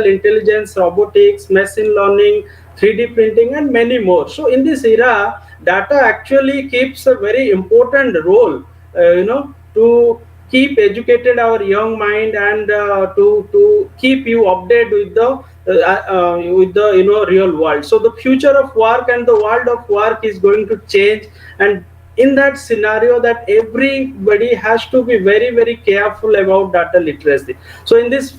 intelligence, robotics, machine learning, 3D printing, and many more. So in this era, data actually keeps a very important role, to keep educated our young mind, and to keep you updated with the real world. So the future of work and the world of work is going to change, and in that scenario, that everybody has to be very very careful about data literacy. So in this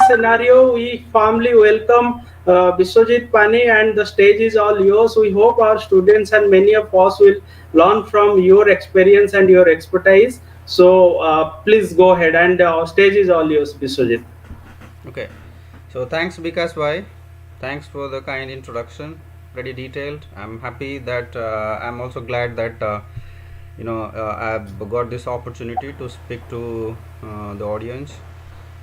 scenario, we firmly welcome Biswajit Pani, and the stage is all yours. We hope our students and many of us will learn from your experience and your expertise. So please go ahead, and stage is all yours, Biswajit. Okay, so thanks Vikas bhai. Thanks for the kind introduction. Pretty detailed. I'm happy that I'm also glad that I've got this opportunity to speak to the audience.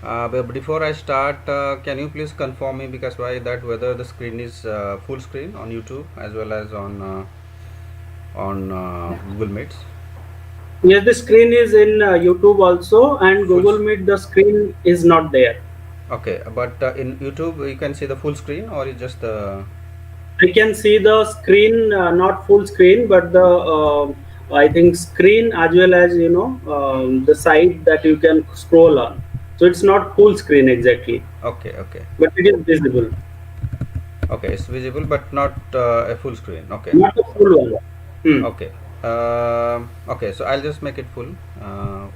But before I start, can you please confirm me, because why that whether the screen is full screen on YouTube as well as on Google Meets? Yes, the screen is in YouTube also, and Full. Google Meet, the screen is not there. Okay, but in YouTube you can see the full screen, or is just the. I can see the screen, not full screen, but the I think screen, as well as the side that you can scroll on. So it's not full screen exactly, Okay, okay, but it is visible, okay. It's visible, but not a full screen. Okay, not a full one. Hmm. okay. Okay, so I'll just make it full. Uh,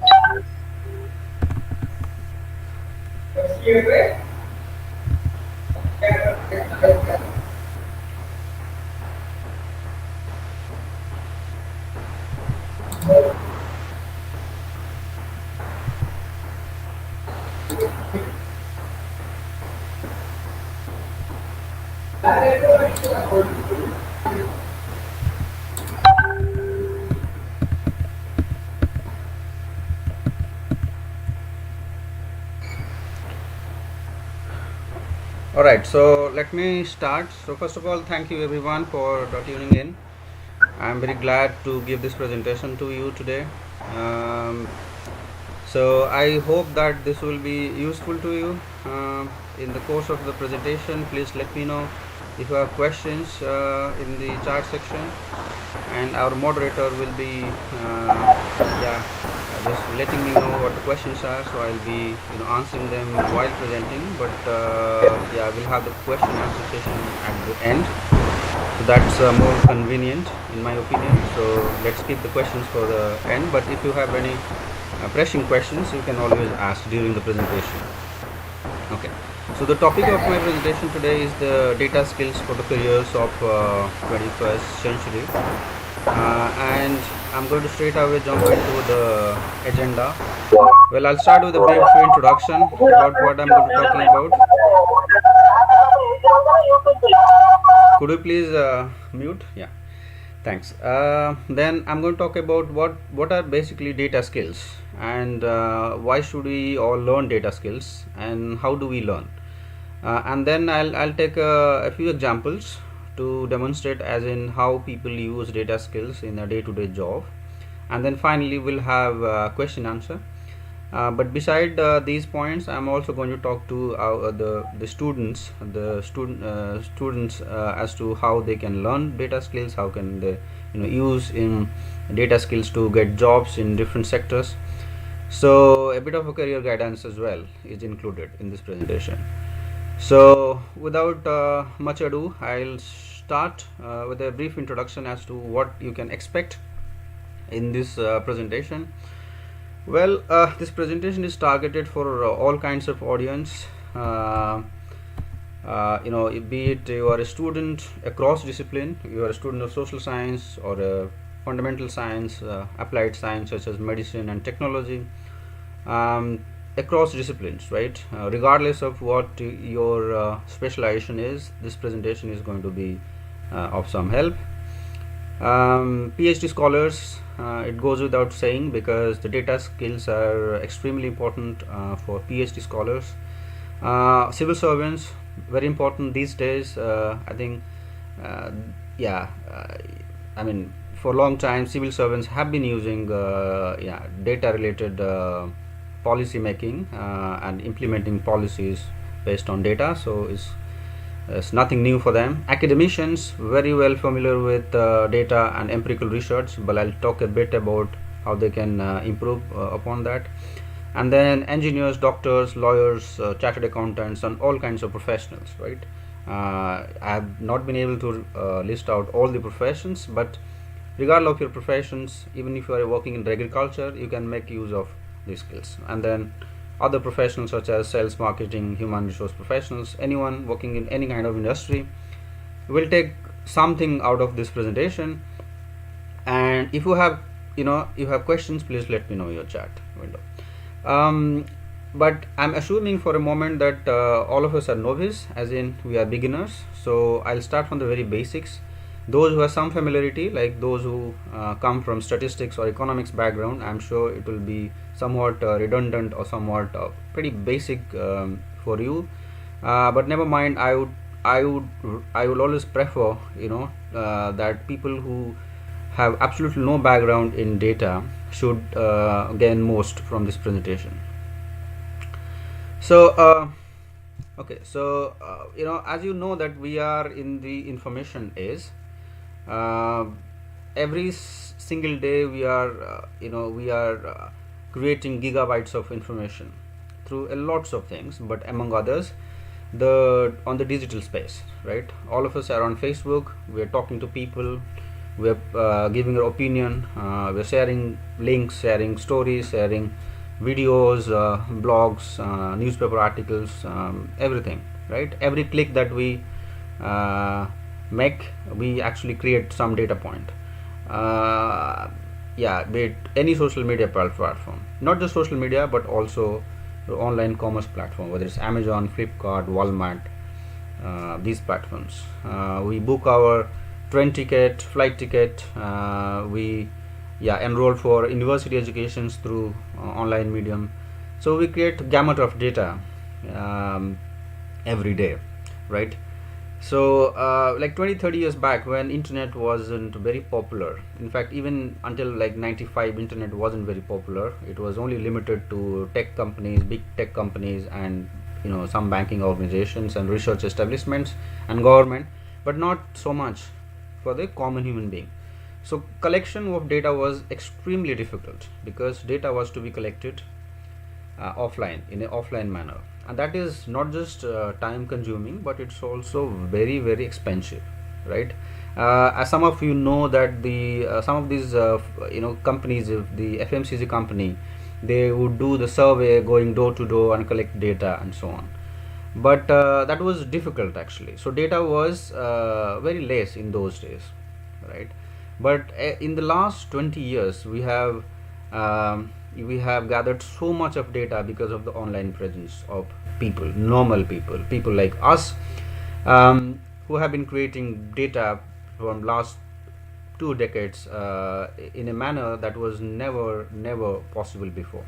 all right, so let me start. So first of all, thank you everyone for tuning in. I'm very glad to give this presentation to you today. Um, so I hope that this will be useful to you. In the course of the presentation, please let me know if you have questions in the chat section, and our moderator will be just letting me know what the questions are, so I'll be answering them while presenting. But yeah, we'll have the question answer session at the end, so that's more convenient in my opinion. So let's keep the questions for the end, but if you have any pressing questions, you can always ask during the presentation. Okay, so the topic of my presentation today is the data skills for the careers of 21st century, and I'm going to straight away jump into the agenda. Well, I'll start with a brief introduction about what I'm going to be talking about. Could you please mute? Yeah, thanks. Then I'm going to talk about what are basically data skills, and why should we all learn data skills, and how do we learn. And then I'll take a few examples to demonstrate as in how people use data skills in a day-to-day job, and then finally we'll have question answer. But beside these points, I'm also going to talk to the students as to how they can learn data skills, how can they use in data skills to get jobs in different sectors. So a bit of a career guidance as well is included in this presentation. So without much ado, I'll start with a brief introduction as to what you can expect in this presentation. Well, this presentation is targeted for all kinds of audience. Be it you are a student across discipline, you are a student of social science or a fundamental science, applied science such as medicine and technology, across disciplines, right? Regardless of what your specialization is, this presentation is going to be of some help. PhD scholars, it goes without saying, because the data skills are extremely important for PhD scholars. Civil servants, very important these days. I think, yeah, I mean, for a long time, civil servants have been using data related policy making and implementing policies based on data, so it's nothing new for them. Academicians very well familiar with data and empirical research, but I'll talk a bit about how they can improve upon that. And then engineers, doctors, lawyers, chartered accountants, and all kinds of professionals, right? I have not been able to list out all the professions, but regardless of your professions, even if you are working in agriculture, you can make use of these skills. And then other professionals such as sales, marketing, human resource professionals, anyone working in any kind of industry will take something out of this presentation. And if you have you have questions, please let me know in your chat window. um, but I'm assuming for a moment that all of us are novice, as in we are beginners, so I'll start from the very basics. Those who have some familiarity, like those who come from statistics or economics background, I'm sure it will be somewhat redundant or somewhat pretty basic for you, but never mind. I would always prefer that people who have absolutely no background in data should gain most from this presentation. So okay, so as you know that we are in the information age. uh, every single day we are creating gigabytes of information through a lots of things, but among others the on the digital space, right? All of us are on Facebook, we are talking to people, we are giving our opinion, we are sharing links, sharing stories, sharing videos, blogs, newspaper articles, everything, right? Every click that we uh, make, we actually create some data point. Yeah, be it any social media platform, not just social media but also the online commerce platform, whether it's Amazon, Flipkart, Walmart, these platforms. We book our train ticket, flight ticket, we enroll for university educations through online medium. So we create gamut of data um, every day, right? So like 20-30 years back, when internet wasn't very popular, in fact even until like 95, internet wasn't very popular. It was only limited to tech companies, big tech companies, and some banking organizations and research establishments and government, but not so much for the common human being. So collection of data was extremely difficult because data was to be collected offline, in an offline manner, and that is not just time consuming, but it's also very very expensive, right? As some of you know that the some of these companies, if the FMCG company, they would do the survey, going door to door and collect data and so on, but that was difficult actually. So data was very less in those days, right? But in the last 20 years we have gathered so much of data because of the online presence of people, normal people, people like us, who have been creating data from last 2 decades in a manner that was never possible before.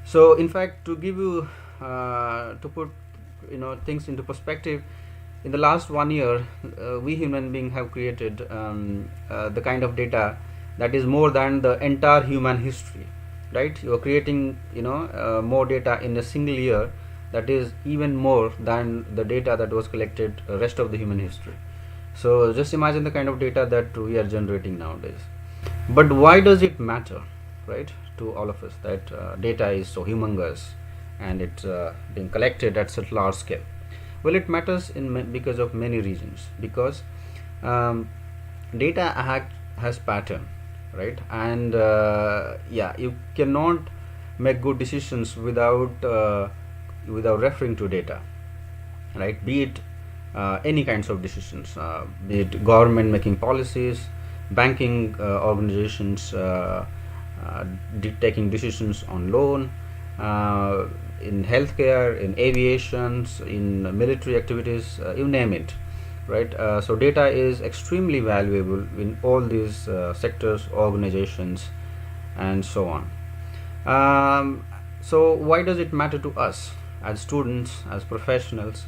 So in fact, to give you to put things into perspective, in the last 1 year, we human beings have created the kind of data that is more than the entire human history, right? You are creating more data in a single year that is even more than the data that was collected rest of the human history. So just imagine the kind of data that we are generating nowadays. But why does it matter, right, to all of us, that data is so humongous and it's being collected at such large scale? Well, it matters because of many reasons. Because data has pattern, right? And you cannot make good decisions without referring to data, right? Be it any kinds of decisions, be it government making policies, banking organizations taking decisions on loan, in healthcare, in aviations, in military activities, you name it, right? So data is extremely valuable in all these sectors, organizations, and so on. So why does it matter to us as students, as professionals?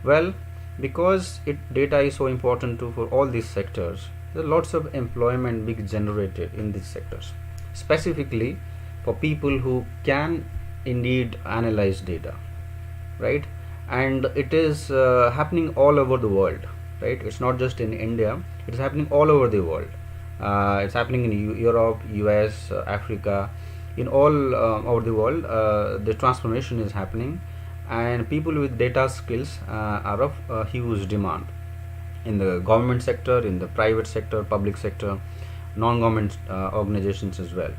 Well, because data is so important for all these sectors. There are lots of employment being generated in these sectors, specifically for people who can indeed analyze data. right? And it is happening all over the world, right? It's not just in India, it's happening all over the world. It's happening in Europe, US, Africa, in all over the world. The transformation is happening, and people with data skills are of huge demand in the government sector, in the private sector, public sector, non-government organizations as well.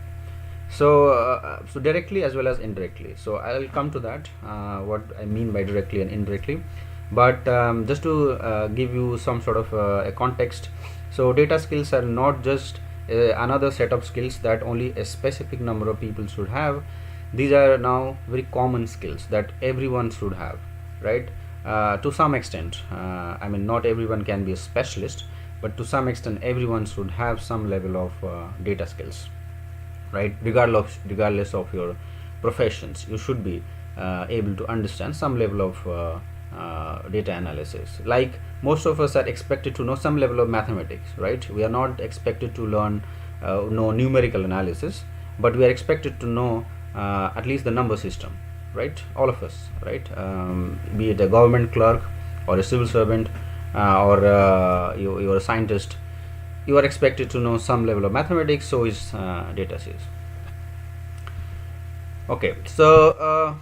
So directly as well as indirectly. So I'll come to that, what I mean by directly and indirectly. But just to give you some sort of a context, so data skills are not just another set of skills that only a specific number of people should have. These are now very common skills that everyone should have, right? To some extent, I mean, not everyone can be a specialist, but to some extent everyone should have some level of data skills, right? Regardless of your professions, you should be able to understand some level of data analysis. Like, most of us are expected to know some level of mathematics, right? We are not expected to learn know numerical analysis, but we are expected to know at least the number system, right? All of us, right? Be it a government clerk or a civil servant, or you're a scientist, you are expected to know some level of mathematics. So is data science. Okay, so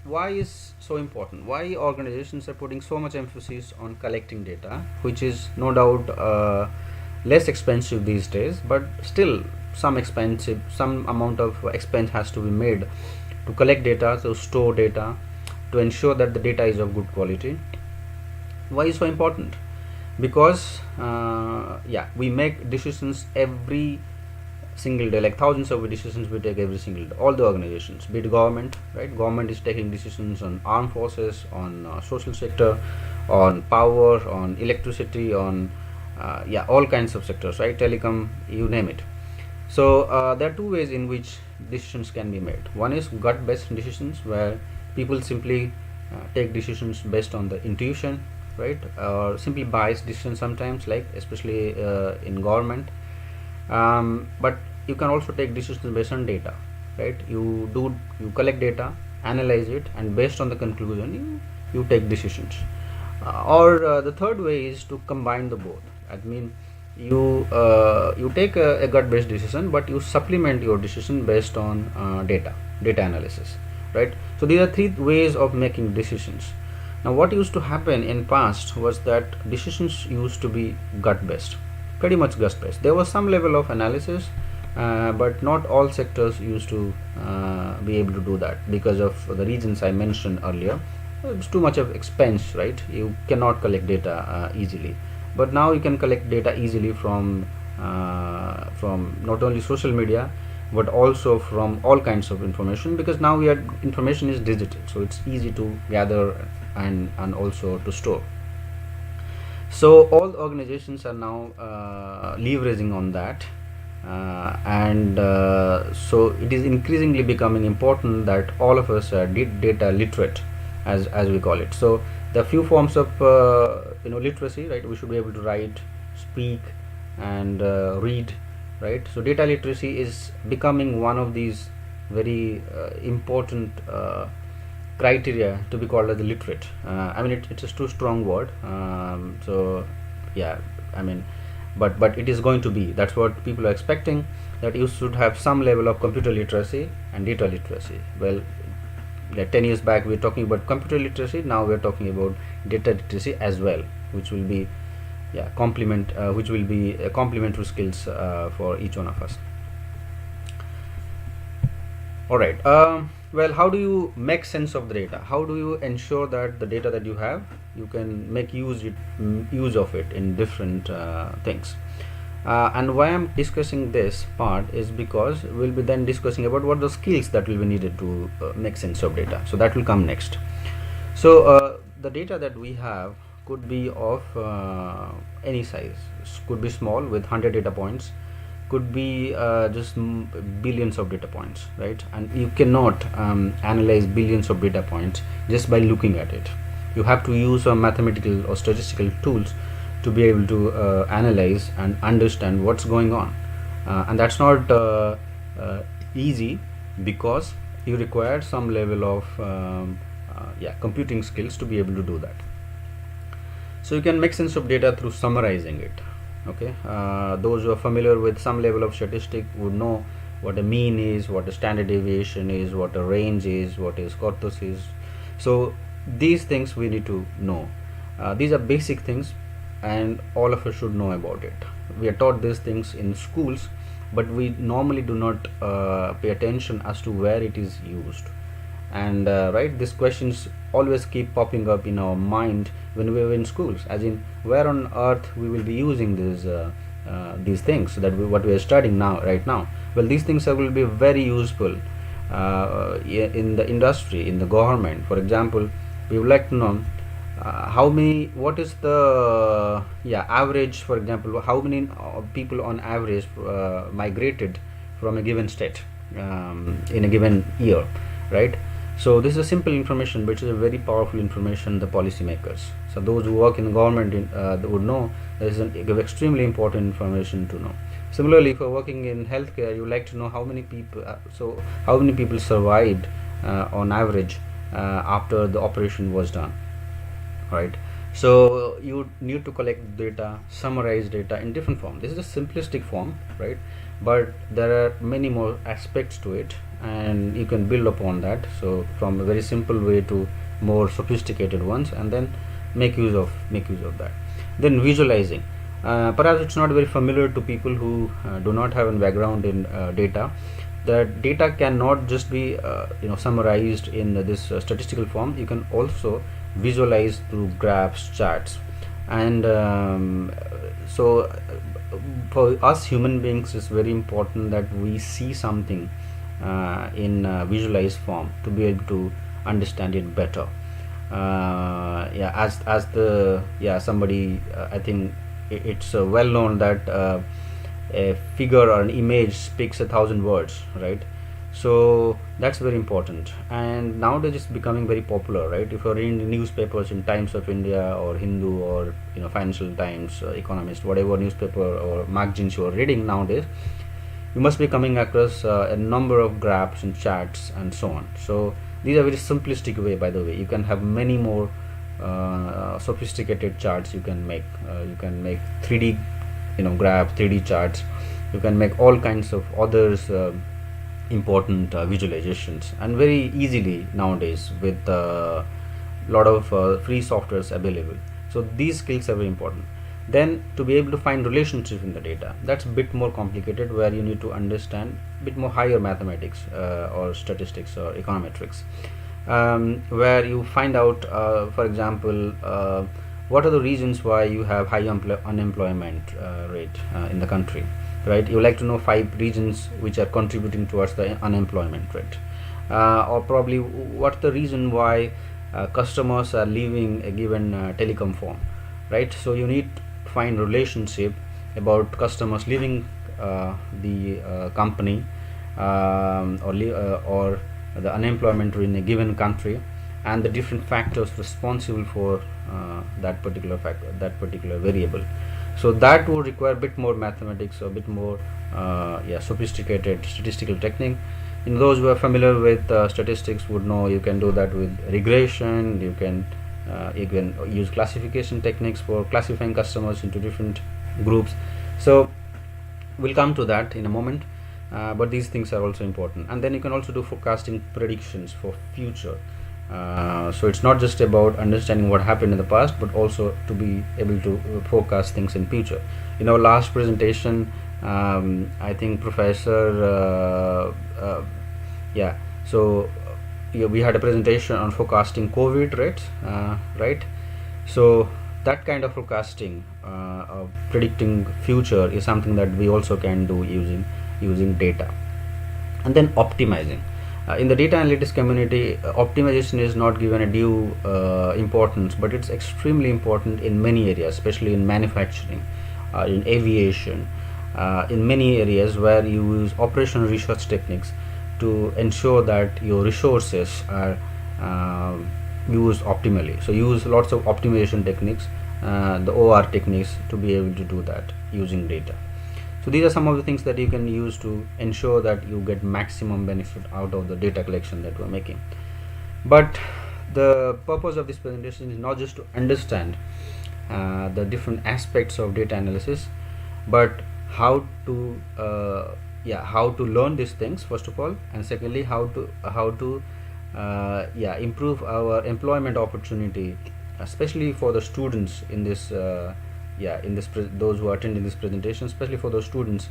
why is so important? Why organizations are putting so much emphasis on collecting data, which is no doubt less expensive these days, but still some amount of expense has to be made to collect data, to store data, to ensure that the data is of good quality. Why is so important? Because we make decisions every single day, like thousands of decisions we take every single day, all the organizations, be it government, right? Government is taking decisions on armed forces, on social sector, on power, on electricity, on all kinds of sectors, right? Telecom, you name it. So there are two ways in which decisions can be made. One is gut based decisions, where people simply take decisions based on the intuition, right? Or simply biased decisions sometimes, like especially in government. But you can also take decisions based on data, right? You collect data, analyze it, and based on the conclusion you take decisions. Or the third way is to combine the both. I mean, you take a gut based decision, but you supplement your decision based on data analysis, right? So these are three ways of making decisions. Now, what used to happen in past was that decisions used to be gut based, pretty much gut based. There was some level of analysis, but not all sectors used to be able to do that because of the reasons I mentioned earlier. It's too much of expense, right? You cannot collect data easily. But now you can collect data easily from not only social media, but also from all kinds of information, because now information is digital, so it's easy to gather and also to store. So all organizations are now leveraging on that, and so it is increasingly becoming important that all of us are data literate, as we call it. So there are few forms of literacy, right? We should be able to write, speak, and read, right? So data literacy is becoming one of these very important criteria to be called as the literate. I mean, it's a too strong word. So yeah, I mean, but it is going to be. That's what people are expecting, that you should have some level of computer literacy and data literacy. Well, 10 years back we were talking about computer literacy. Now we are talking about data literacy as well, which will be complementary skills for each one of us. All right. Well, how do you make sense of the data? How do you ensure that the data that you have, you can make use of it in different things? And why I'm discussing this part is because we'll be then discussing about what the skills that will be needed to make sense of data. So that will come next. So the data that we have could be of any size. Could be small with 100 data points, could be just billions of data points, right? And you cannot analyze billions of data points just by looking at it. You have to use some mathematical or statistical tools to be able to analyze and understand what's going on, and that's not easy, because you require some level of computing skills to be able to do that. So you can make sense of data through summarizing it. Okay, those who are familiar with some level of statistic would know what a mean is, what a standard deviation is, what a range is, what is corpus is. So these things we need to know. These are basic things, and all of us should know about it. We are taught these things in schools, but we normally do not pay attention as to where it is used. And right, these questions always keep popping up in our mind when we were in schools, as in where on earth we will be using these things that what we are studying now, right now. Well, these things will be very useful in the industry, in the government. For example, we would like to know how many, what is the average, for example, how many people on average migrated from a given state in a given year, right? So this is a simple information, which is a very powerful information. The policymakers, so those who work in the government, they would know this is extremely important information to know. Similarly, if you're working in healthcare, you like to know how many people. So how many people survived on average after the operation was done, right? So you need to collect data, summarize data in different form. This is a simplistic form, right? But there are many more aspects to it, and you can build upon that. So from a very simple way to more sophisticated ones, and then make use of that. Then visualizing, perhaps it's not very familiar to people who do not have a background in data. That data cannot just be summarized in this statistical form. You can also visualize through graphs, charts, and so for us human beings, it's very important that we see something in visualized form to be able to understand it better. As the somebody I think it's well known that a figure or an image speaks 1,000 words, right? So that's very important, and nowadays it's becoming very popular, right? If you're reading the newspapers in Times of India or Hindu or Financial Times, Economist, whatever newspaper or magazines you are reading nowadays, you must be coming across a number of graphs and charts and so on. So these are very simplistic way. By the way, you can have many more sophisticated charts. You can make 3D graph, 3D charts. You can make all kinds of others important visualizations, and very easily nowadays with a lot of free softwares available. So these skills are very important. Then to be able to find relationships in the data, that's a bit more complicated, where you need to understand a bit more higher mathematics or statistics or econometrics, where you find out for example what are the reasons why you have high unemployment rate in the country, right? You like to know 5 reasons which are contributing towards the unemployment rate, or probably what's the reason why customers are leaving a given telecom firm, right? So you need to find relationship about customers leaving the company, or the unemployment rate in a given country, and the different factors responsible for that particular factor, that particular variable. So that would require a bit more mathematics, or a bit more sophisticated statistical technique. Those who are familiar with statistics would know you can do that with regression. You can use classification techniques for classifying customers into different groups. So we'll come to that in a moment, but these things are also important. And then you can also do forecasting, predictions for future. So it's not just about understanding what happened in the past, but also to be able to forecast things in future. In our last presentation, I think Professor we had a presentation on forecasting COVID rates, right? So that kind of forecasting, predicting future, is something that we also can do using data. And then optimizing. In the data analytics community, optimization is not given a due importance, but it's extremely important in many areas, especially in manufacturing, in aviation, in many areas where you use operational research techniques to ensure that your resources are used optimally. So use lots of optimization techniques, the OR techniques, to be able to do that using data. So these are some of the things that you can use to ensure that you get maximum benefit out of the data collection that we're making. But The purpose of this presentation is not just to understand the different aspects of data analysis, but how to how to learn these things first of all, and secondly how to improve our employment opportunity, especially for the students in this those who are attending this presentation, especially for those students.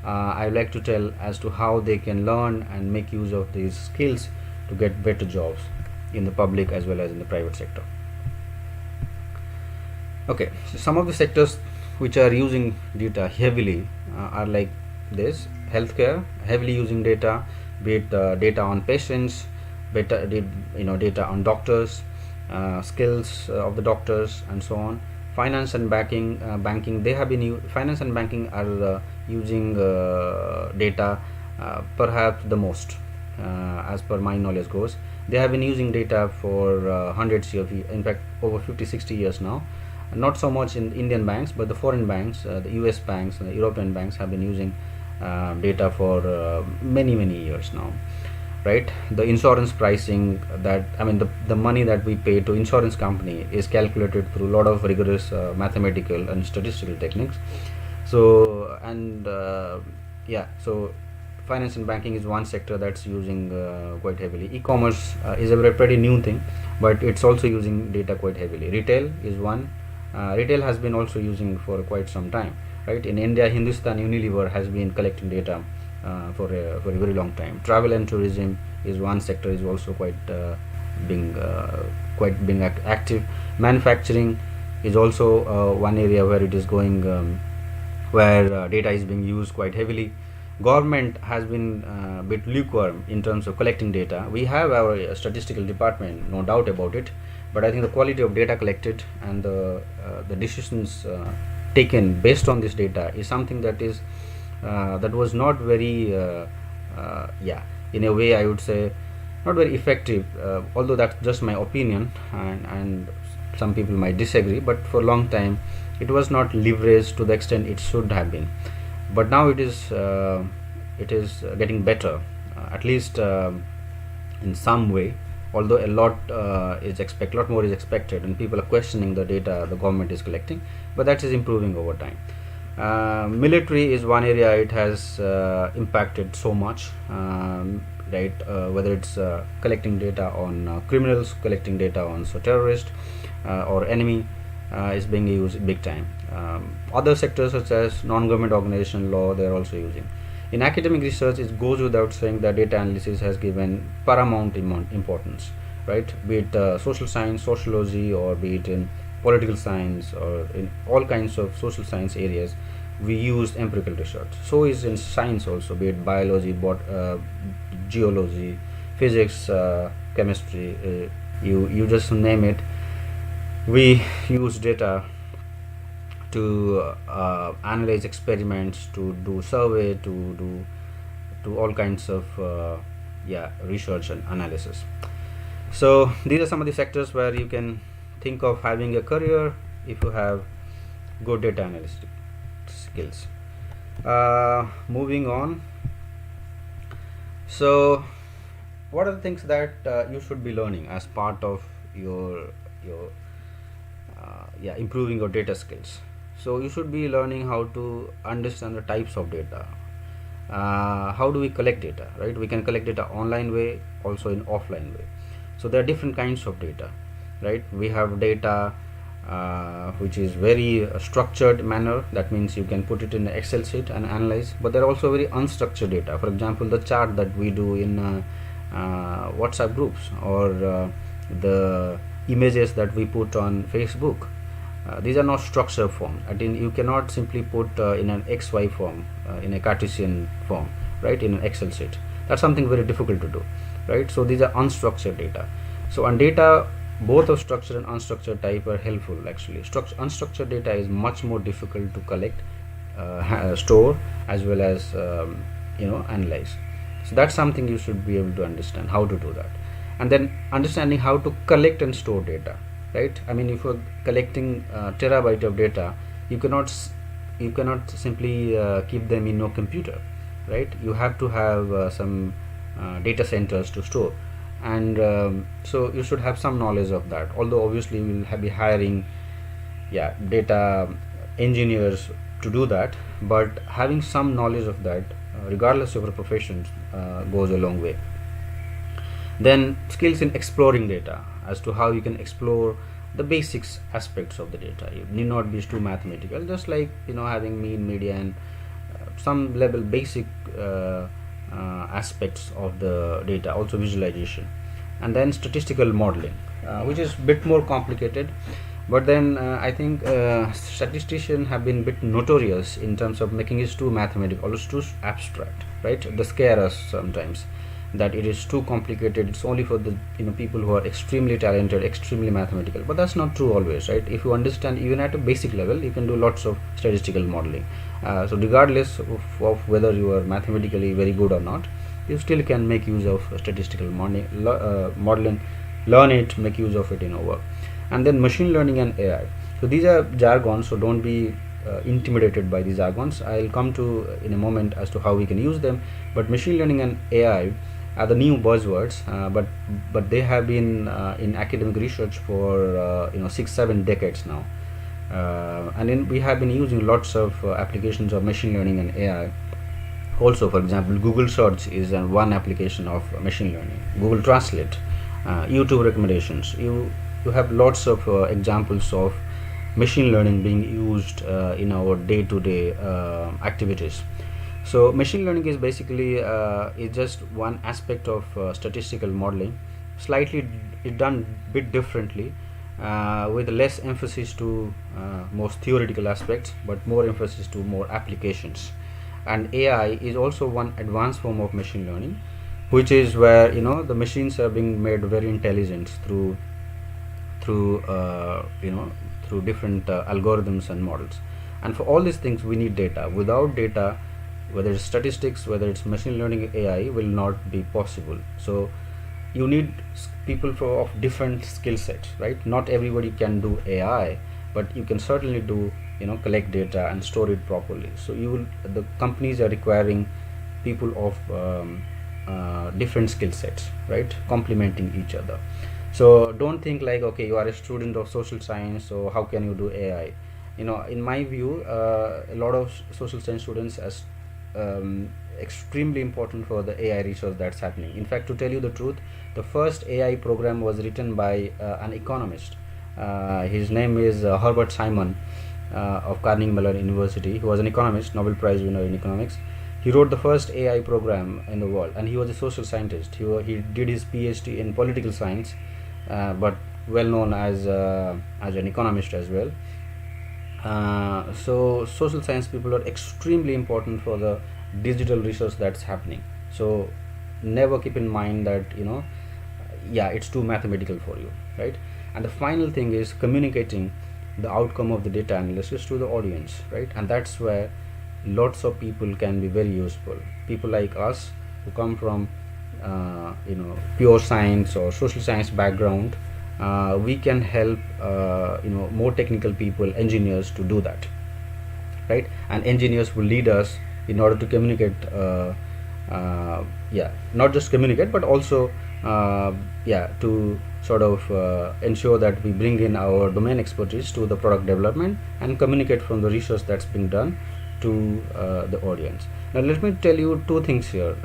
I would like to tell as to how they can learn and make use of these skills to get better jobs in the public as well as in the private sector. Okay, so some of the sectors which are using data heavily are like this: healthcare, heavily using data, be it data on patients, data on doctors, skills of the doctors, and so on. Finance and banking, they have been finance and banking are using data perhaps the most, as per my knowledge goes. They have been using data for hundreds of years, in fact over 50-60 years now. Not so much in Indian banks, but the foreign banks, the US banks and the European banks have been using data for many years now, right? The insurance pricing, that I mean the money that we pay to insurance company is calculated through a lot of rigorous mathematical and statistical techniques. So so finance and banking is one sector that's using quite heavily. E-commerce is a pretty new thing, but it's also using data quite heavily. Retail is one. Retail has been also using for quite some time, right? In India, Hindustan Unilever has been collecting data for a very long time. Travel and tourism is one sector, is also being active. Manufacturing is also one area where it is going, where data is being used quite heavily. Government has been a bit lukewarm in terms of collecting data. We have our statistical department, no doubt about it, but I think the quality of data collected and the decisions taken based on this data is something that is that was not very in a way I would say not very effective, although that's just my opinion, and some people might disagree, but for a long time it was not leveraged to the extent it should have been. But now it is getting better, at least in some way, although a lot more is expected, and people are questioning the data the government is collecting, but that is improving over time. Military is one area it has impacted so much, right? Whether it's collecting data on criminals, collecting data on terrorists or enemy, is being used big time. Other sectors such as non-government organization, law, they are also using. In academic research, it goes without saying that data analysis has given paramount importance, right? Be it social science, sociology, or be it in political science, or in all kinds of social science areas, we use empirical research. So is in science also, be it biology, geology, physics, chemistry, you just name it. We use data to analyze experiments, to do survey, to do all kinds of research and analysis. So these are some of the sectors where you can think of having a career if you have good data analysis skills. Moving on. So what are the things that you should be learning as part of your improving your data skills? So you should be learning how to understand the types of data. How do we collect data, right? We can collect data online way, also in offline way. So there are different kinds of data, right? We have data which is very structured manner. That means you can put it in an Excel sheet and analyze. But there are also very unstructured data. For example, the chart that we do in WhatsApp groups, or the images that we put on Facebook. These are not structured form. I mean, you cannot simply put in an XY form, in a Cartesian form, right, in an Excel sheet. That's something very difficult to do, right? So these are unstructured data. So on data, both of structured and unstructured type are helpful actually. Unstructured data is much more difficult to collect, store, as well as analyze. So that's something you should be able to understand how to do that. And then understanding how to collect and store data, right? I mean, if you're collecting terabyte of data, you cannot simply keep them in your computer, right? You have to have some data centers to store. And so you should have some knowledge of that, although obviously we will be hiring, yeah, data engineers to do that, but having some knowledge of that, regardless of your profession, goes a long way. Then skills in exploring data, as to how you can explore the basics aspects of the data. You need not be too mathematical, just like having mean, median, some level basic aspects of the data, also visualization. And then statistical modeling, which is a bit more complicated, but then I think statisticians have been a bit notorious in terms of making it too mathematical, almost too abstract, right? They scare us sometimes that it is too complicated, it's only for the people who are extremely talented, extremely mathematical. But that's not true always, right? If you understand even at a basic level, you can do lots of statistical modeling. So regardless of whether you are mathematically very good or not, you still can make use of statistical modeling, learn it, make use of it in your work. And then machine learning and AI. So these are jargons, so don't be intimidated by these jargons. I'll come to in a moment as to how we can use them. But machine learning and AI are the new buzzwords, but they have been in academic research for 6-7 decades now, and then we have been using lots of applications of machine learning and AI. Also, for example, Google search is one application of machine learning. Google Translate, YouTube recommendations. You have lots of examples of machine learning being used in our day-to-day activities. So machine learning is basically is just one aspect of statistical modeling, slightly done bit differently, with less emphasis to most theoretical aspects, but more emphasis to more applications. And AI is also one advanced form of machine learning, which is where the machines are being made very intelligent through different algorithms and models. And for all these things we need data. Without data, whether it's statistics, whether it's machine learning, AI will not be possible. So you need people of different skill sets, right? Not everybody can do AI, but you can certainly do collect data and store it properly. So the companies are requiring people of different skill sets, right, complementing each other. So don't think like, okay, you are a student of social science, so how can you do AI? In my view, a lot of social science students as extremely important for the AI research that's happening. In fact, to tell you the truth, the first AI program was written by an economist. His name is Herbert Simon, of Carnegie Mellon University. He was an economist, Nobel Prize winner in economics. He wrote the first AI program in the world, and he was a social scientist. He did his PhD in political science, but well known as an economist as well. So social science people are extremely important for the digital research that's happening. So never keep in mind that yeah, it's too mathematical for you, right? And the final thing is communicating the outcome of the data analysis to the audience, right? And that's where lots of people can be very useful. People like us who come from pure science or social science background, we can help more technical people, engineers, to do that, right? And engineers will lead us in order to communicate, yeah, not just communicate, but also yeah, to sort of ensure that we bring in our domain expertise to the product development and communicate from the research that's being done to the audience. Now let me tell you two things here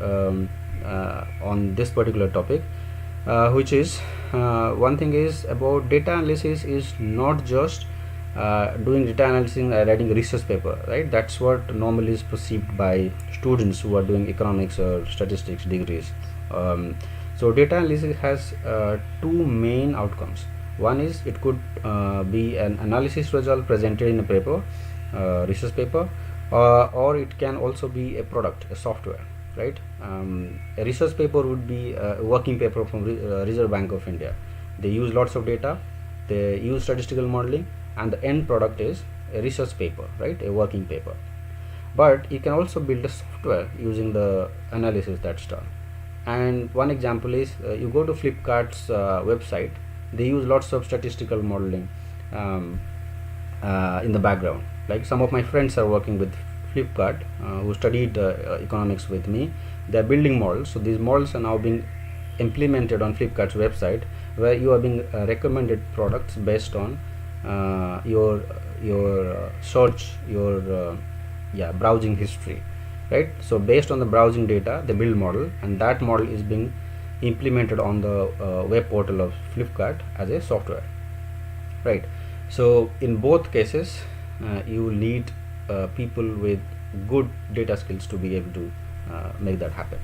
on this particular topic, which is one thing is about data analysis is not just doing data analysis and writing a research paper, right? That's what normally is perceived by students who are doing economics or statistics degrees. So data analysis has two main outcomes. One is it could be an analysis result presented in a paper, research paper, or it can also be a product, a software, right? A research paper would be a working paper from Reserve Bank of India. They use lots of data, they use statistical modeling, and the end product is a research paper, right? A working paper. But you can also build a software using the analysis that's done. And one example is you go to Flipkart's website. They use lots of statistical modeling in the background. Like some of my friends are working with Flipkart, who studied economics with me. They are building models. So these models are now being implemented on Flipkart's website, where you are being recommended products based on your search, your browsing history, right? So based on the browsing data they build model, and that model is being implemented on the web portal of Flipkart as a software, right? So in both cases you need people with good data skills to be able to make that happen.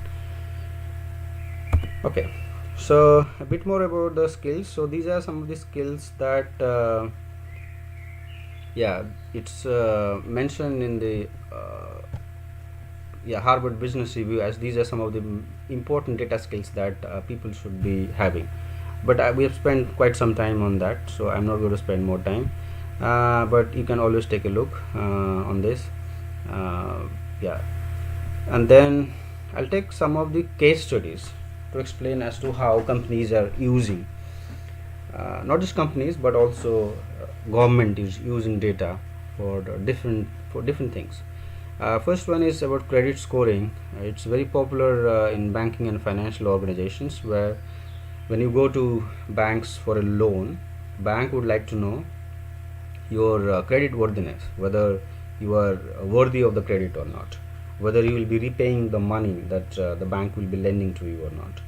Okay, so a bit more about the skills. So these are some of the skills that it's mentioned in the Harvard Business Review as these are some of the important data skills that people should be having. But we have spent quite some time on that, so I'm not going to spend more time. But you can always take a look on this. Yeah, and then I'll take some of the case studies to explain as to how companies are using, not just companies but also government is using data for different things. First one is about credit scoring. It's very popular in banking and financial organizations, where when you go to banks for a loan, bank would like to know your credit worthiness, whether you are worthy of the credit or not, whether you will be repaying the money that the bank will be lending to you or not.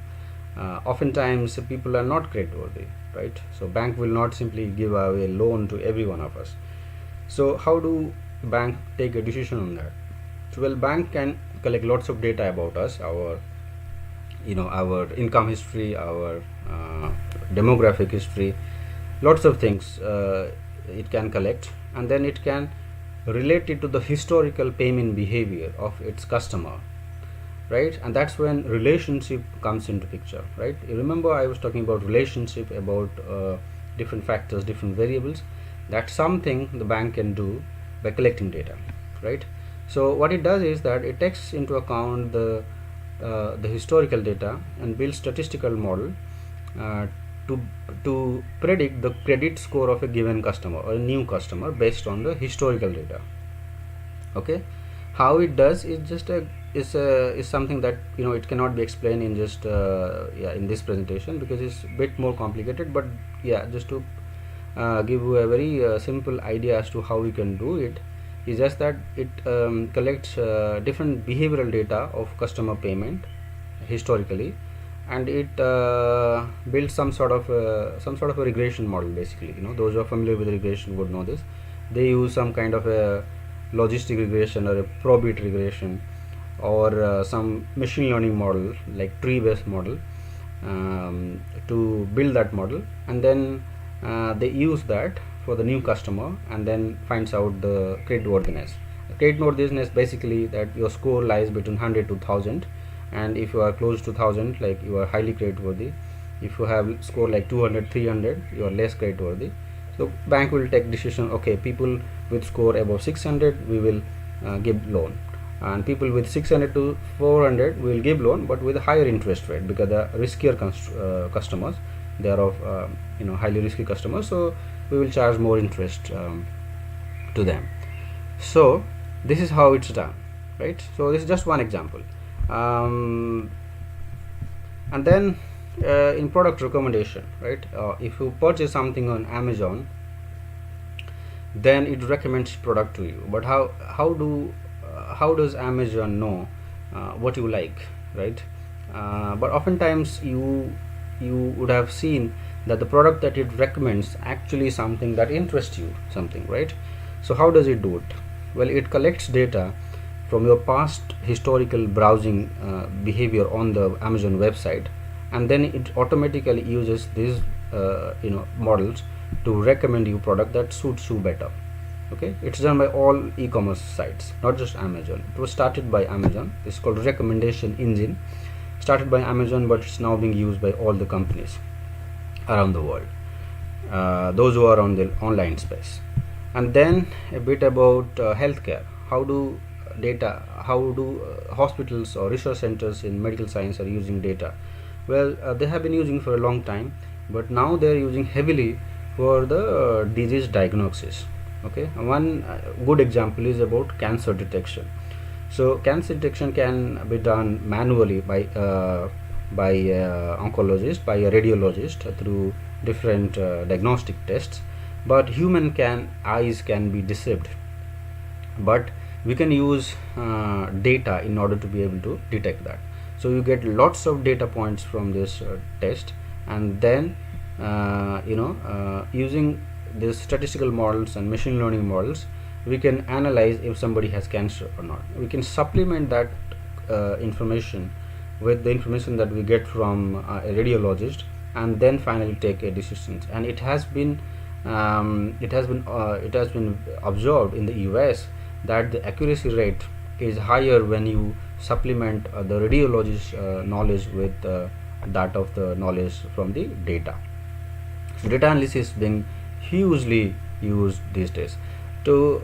Oftentimes people are not credit worthy, right? So bank will not simply give away a loan to every one of us. So how do bank take a decision on that? So well, bank can collect lots of data about us, our our income history, our demographic history, lots of things it can collect, and then it can relate it to the historical payment behavior of its customer, right? And that's when relationship comes into picture, right? You remember I was talking about relationship, about different factors, different variables. That's something the bank can do by collecting data, right? So what it does is that it takes into account the historical data and builds statistical model uh, to predict the credit score of a given customer or a new customer based on the historical data. Okay, how it does is just is something that it cannot be explained in just in this presentation, because it's a bit more complicated. But just to give you a very simple idea as to how we can do it, is just that it collects different behavioral data of customer payment historically, and it builds some sort of a regression model. Basically, those who are familiar with regression would know this. They use some kind of a logistic regression or a probit regression, or some machine learning model like tree based model to build that model, and then they use that for the new customer and then finds out the creditworthiness. Creditworthiness basically that your score lies between 100 to 1000, and if you are close to 1000, like you are highly creditworthy. If you have score like 200, 300, you are less creditworthy. So bank will take decision, okay, people with score above 600 we will give loan, and people with 600 to 400 we will give loan, but with a higher interest rate, because they are riskier customers. They are of highly risky customers, so we will charge more interest to them. So this is how it's done, right? So this is just one example. And then in product recommendation, right? If you purchase something on Amazon, then it recommends product to you. But how does Amazon know what you like, right? But oftentimes you would have seen that the product that it recommends actually something that interests you, something, right? So how does it do it? Well, it collects data from your past historical browsing behavior on the Amazon website, and then it automatically uses these models to recommend you product that suits you better. Okay, it's done by all e-commerce sites, not just Amazon. It was started by Amazon. It's called recommendation engine, started by Amazon, but it's now being used by all the companies around the world, those who are on the online space. And then a bit about healthcare. How do hospitals or research centers in medical science are using data? Well, they have been using for a long time, but now they are using heavily for the disease diagnosis. Okay, one good example is about cancer detection. So cancer detection can be done manually by by oncologist, by a radiologist through different diagnostic tests, but human can eyes can be deceived. But we can use data in order to be able to detect that. So you get lots of data points from this test, and then using these statistical models and machine learning models, we can analyze if somebody has cancer or not. We can supplement that information with the information that we get from a radiologist, and then finally take a decision. And it has been observed in the US that the accuracy rate is higher when you supplement the radiologist knowledge with that of the knowledge from the data. So data analysis is being hugely used these days. To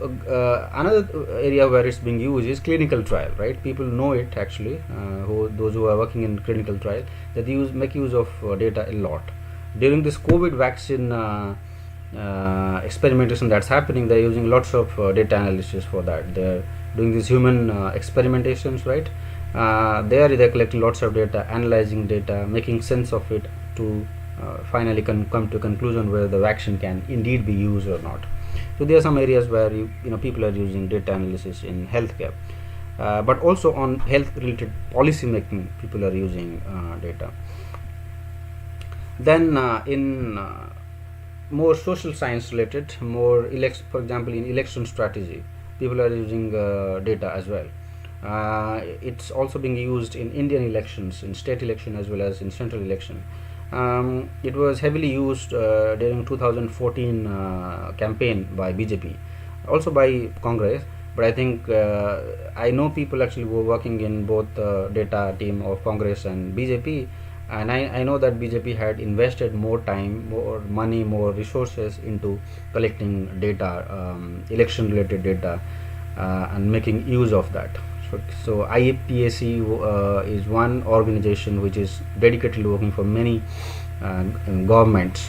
another area where it's being used is clinical trial, right? People know it actually, those who are working in clinical trial, that make use of data a lot. During this COVID vaccine experimentation that's happening, they're using lots of data analysis for that. They're doing these human experimentations, right? They're collecting lots of data, analyzing data, making sense of it to finally come to a conclusion whether the vaccine can indeed be used or not. So there are some areas where people are using data analysis in healthcare, but also on health related policy making, people are using data. Then in more social science related, for example in election strategy, people are using data as well. It's also being used in Indian elections, in state election as well as in central election. It was heavily used during 2014 campaign by BJP, also by Congress. But I think I know people actually were working in both data team of Congress and BJP, and I know that BJP had invested more time, more money, more resources into collecting data, election related data, and making use of that. So IAPAC is one organization which is dedicatedly working for many governments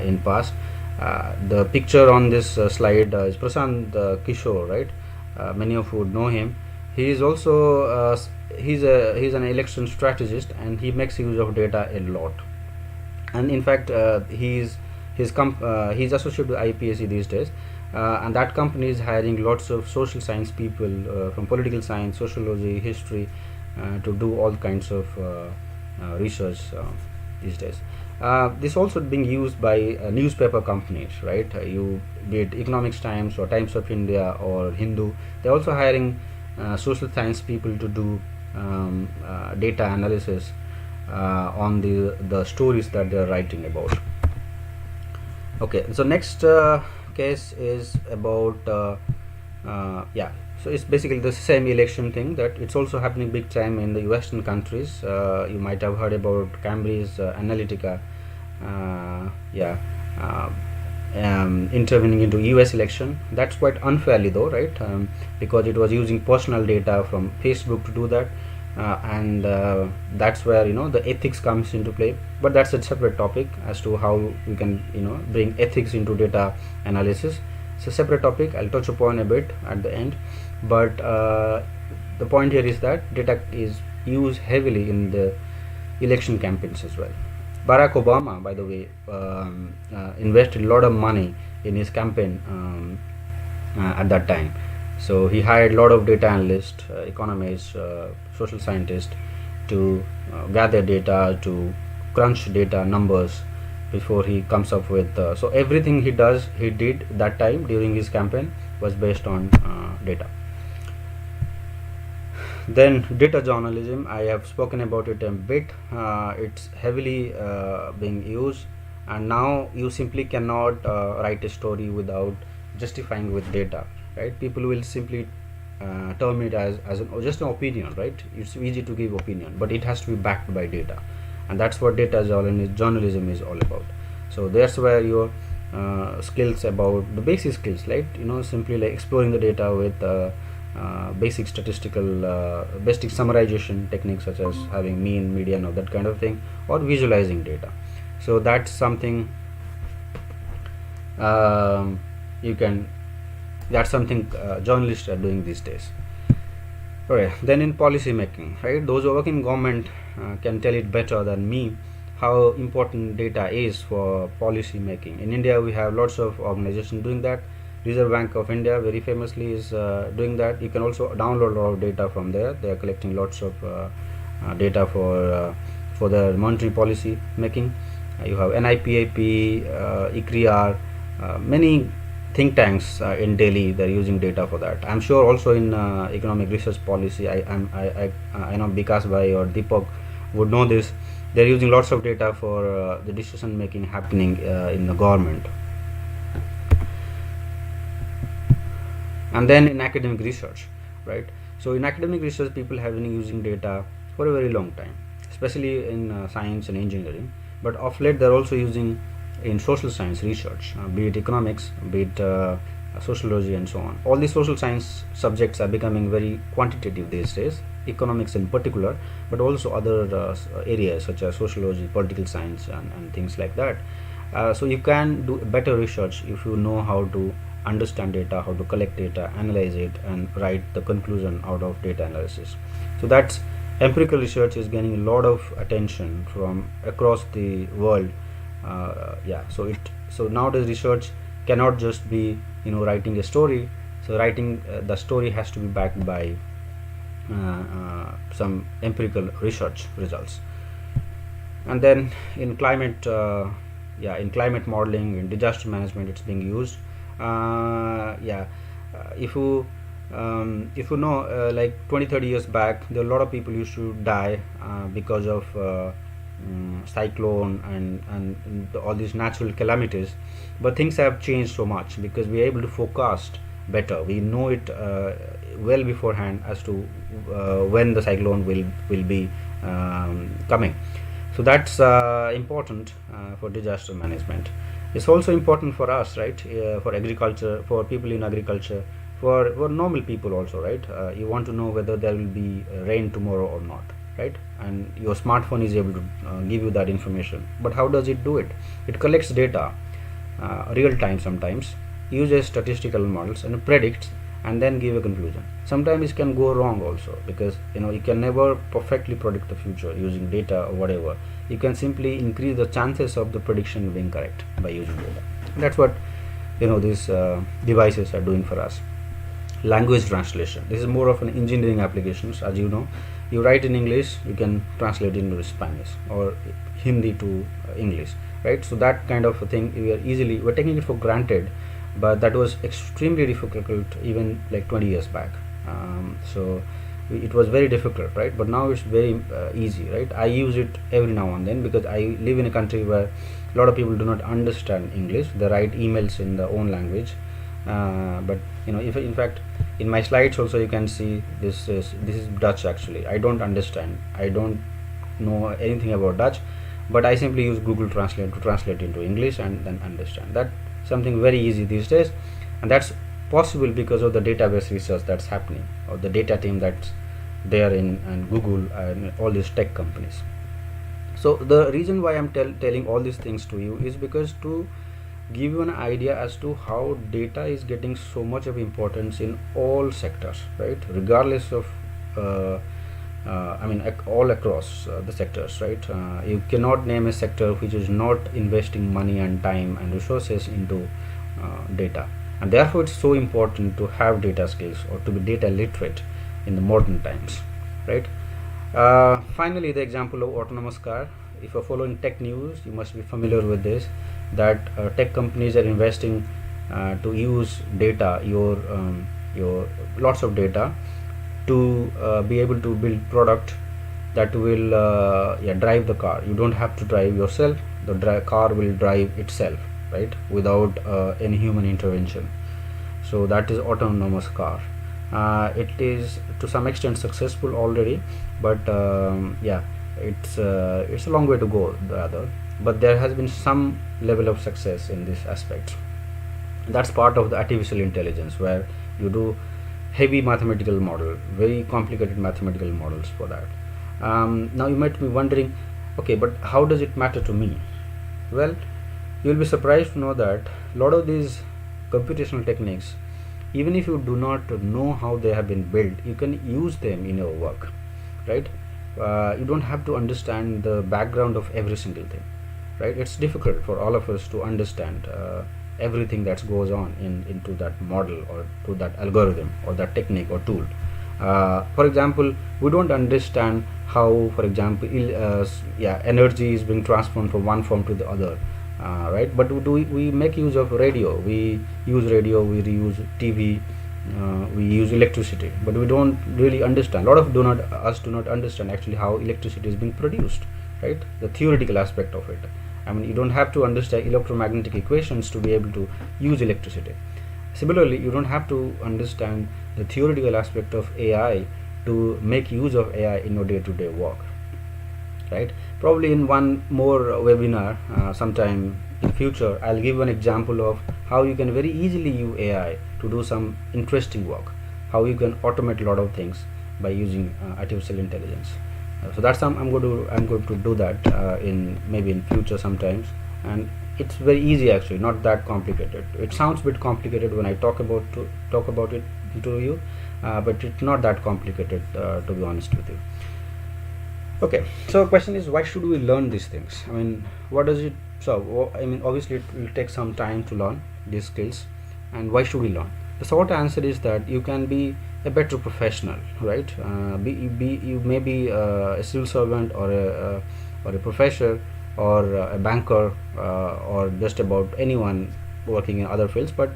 in past. The picture on this slide is Prasant Kishore, right? Many of you would know him. He is also he's an election strategist, and he makes use of data a lot. And in fact, he's associated with IPAC these days, and that company is hiring lots of social science people from political science, sociology, history, to do all kinds of research these days. This also being used by newspaper companies, right? You be it Economics Times or Times of India or Hindu, they're also hiring social science people to do data analysis on the stories that they're writing about. Okay, so next case is about so it's basically the same election thing, that it's also happening big time in the Western countries. You might have heard about Cambridge Analytica intervening into US election. That's quite unfairly though, right? Because it was using personal data from Facebook to do that, and that's where the ethics comes into play. But that's a separate topic as to how we can bring ethics into data analysis. It's a separate topic. I'll touch upon a bit at the end. But the point here is that data is used heavily in the election campaigns as well. Barack Obama, by the way, invested a lot of money in his campaign at that time. So he hired a lot of data analysts, economists, social scientists to gather data, to crunch data numbers before he comes up with. So everything he did that time during his campaign was based on data. Then data journalism, I have spoken about it a bit. It's heavily being used, and now you simply cannot write a story without justifying with data, right? People will simply term it as just an opinion, right? It's easy to give opinion, but it has to be backed by data, and that's what data journalism is all about. So that's where your skills, about the basic skills, right? Simply like exploring the data with basic statistical basic summarization techniques, such as having mean, median, or that kind of thing, or visualizing data. So that's something that's something journalists are doing these days. Alright, then in policy making, right? Those who work in government can tell it better than me how important data is for policy making. In India, we have lots of organizations doing that. Reserve Bank of India, very famously, is doing that. You can also download a lot of data from there. They are collecting lots of data for the monetary policy making. You have NIPAP, ICRIAR, many think tanks in Delhi. They're using data for that. I'm sure also in economic research policy. I know Vikas Bhai or Deepak would know this. They're using lots of data for the decision making happening in the government. And then in academic research, right? So in academic research, people have been using data for a very long time, especially in science and engineering. But of late, they're also using in social science research, be it economics, be it sociology, and so on. All these social science subjects are becoming very quantitative these days, economics in particular, but also other areas such as sociology, political science, and things like that. So you can do better research if you know how to understand data, how to collect data, analyze it, and write the conclusion out of data analysis. So that's empirical research is gaining a lot of attention from across the world. So nowadays research cannot just be writing a story. So writing the story has to be backed by some empirical research results. And then in climate modeling, in disaster management, it's being used. If you know, like 20-30 years back, there were a lot of people used to die because of cyclone and all these natural calamities. But things have changed so much because we are able to forecast better. We know it well beforehand as to when the cyclone will be coming. So that's important for disaster management. It's also important for us, right? For agriculture, for people in agriculture, for normal people also, right? You want to know whether there will be rain tomorrow or not, right? And your smartphone is able to give you that information. But how does it do it? It collects data real time sometimes, uses statistical models and predicts, and then give a conclusion. Sometimes it can go wrong also, because you can never perfectly predict the future using data or whatever. You can simply increase the chances of the prediction being correct by using data. That's what these devices are doing for us. Language translation, this is more of an engineering applications. As you know, you write in English, you can translate into Spanish or Hindi to English, right? So that kind of a thing we're taking it for granted, but that was extremely difficult even like 20 years back. So it was very difficult, right? But now it's very easy, right? I use it every now and then because I live in a country where a lot of people do not understand English. They write emails in their own language, but if in fact in my slides also you can see this is Dutch. Actually, I don't understand, I don't know anything about Dutch, but I simply use Google Translate to translate into English and then understand that. Something very easy these days, and that's possible because of the database research that's happening, or the data team that's there in and Google and all these tech companies. So the reason why I'm telling all these things to you is because to give you an idea as to how data is getting so much of importance in all sectors, right? Regardless of all across the sectors, right? You cannot name a sector which is not investing money and time and resources into data, and therefore it's so important to have data skills or to be data literate in the modern times, right? Finally, the example of autonomous car. If you're following tech news, you must be familiar with this, that tech companies are investing to use data, your lots of data, to be able to build product that will drive the car. You don't have to drive yourself, the car will drive itself, right, without any human intervention. So that is autonomous car. It is to some extent successful already, but it's a long way to go rather, but there has been some level of success in this aspect. That's part of the artificial intelligence, where you do heavy mathematical model, very complicated mathematical models for that. Now you might be wondering, okay, but how does it matter to me? Well, you'll be surprised to know that a lot of these computational techniques, even if you do not know how they have been built, you can use them in your work, right? you don't have to understand the background of every single thing, right? It's difficult for all of us to understand everything that goes on into that model or to that algorithm or that technique or tool. For example, we don't understand how, for example, energy is being transformed from one form to the other, right? But we make use of radio. We use radio. We reuse TV. We use electricity, but we don't really understand. A lot of do not understand actually how electricity is being produced, right? The theoretical aspect of it. I mean, you don't have to understand electromagnetic equations to be able to use electricity. Similarly, you don't have to understand the theoretical aspect of AI to make use of AI in your day-to-day work, right? Probably in one more webinar sometime in future, I'll give an example of how you can very easily use AI to do some interesting work, how you can automate a lot of things by using artificial intelligence. So that's I'm going to do that in maybe in future sometimes, and it's very easy actually, not that complicated. It sounds a bit complicated when I talk about it to you, but it's not that complicated to be honest with you. Okay, so question is, why should we learn these things? I mean, what does it, I mean, obviously it will take some time to learn these skills, and why should we learn? The short answer is that you can be a better professional, right? You may be a civil servant or a professor or a banker or just about anyone working in other fields, but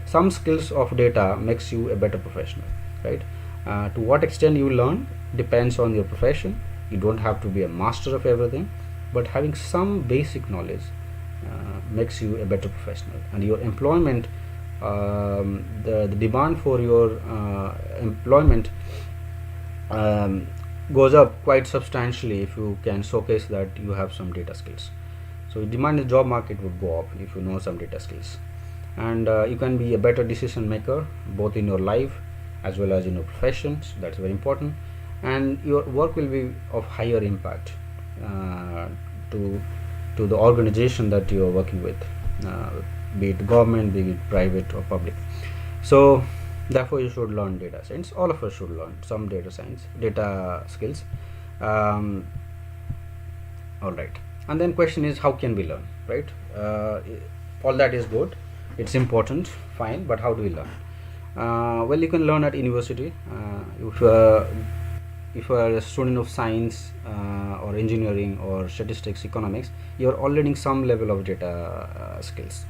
some skills of data makes you a better professional, right? To what extent you learn depends on your profession. You don't have to be a master of everything, but having some basic knowledge makes you a better professional. And your employment, the demand for your employment goes up quite substantially if you can showcase that you have some data skills. So demand in the job market would go up if you know some data skills, and you can be a better decision maker both in your life as well as in your professions. That's very important, and your work will be of higher impact to the organization that you are working with, be it government, be it private or public. So therefore you should learn data science. All of us should learn some data skills. All right, and then question is, how can we learn, right? All that is good, it's important, fine, but how do we learn? Well, you can learn at university. If you are a student of science or engineering or statistics, economics, you are all learning some level of data skills,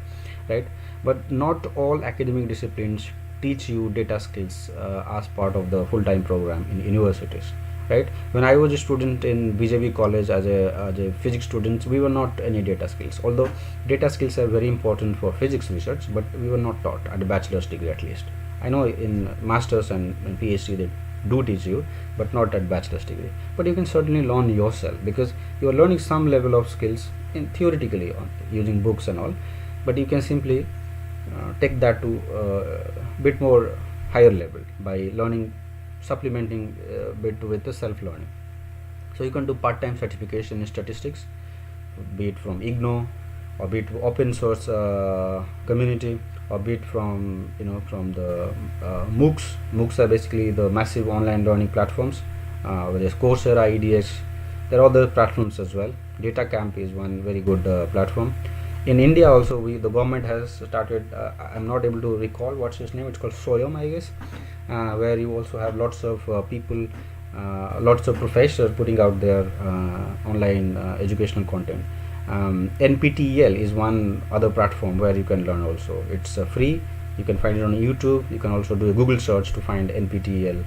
right? But not all academic disciplines teach you data skills as part of the full-time program in universities, right? When I was a student in BJB college as a physics student, we were not any data skills, although data skills are very important for physics research, but we were not taught at a bachelor's degree at least. I know in masters and PhD they do teach you, but not at bachelor's degree. But you can certainly learn yourself, because you are learning some level of skills in theoretically using books and all, but you can simply take that to a bit more higher level by learning, supplementing a bit with the self-learning. So you can do part-time certification in statistics, be it from IGNO or be it open source community, or be it from the MOOCs. MOOCs are basically the massive online learning platforms, whether it's Coursera, edX. There are other platforms as well. Data Camp is one very good platform. In India also, the government has started, I'm not able to recall what's its name, it's called Soyam, I guess, where you also have lots of people, lots of professors putting out their online educational content. NPTEL is one other platform where you can learn also. It's free. You can find it on YouTube. You can also do a Google search to find NPTEL.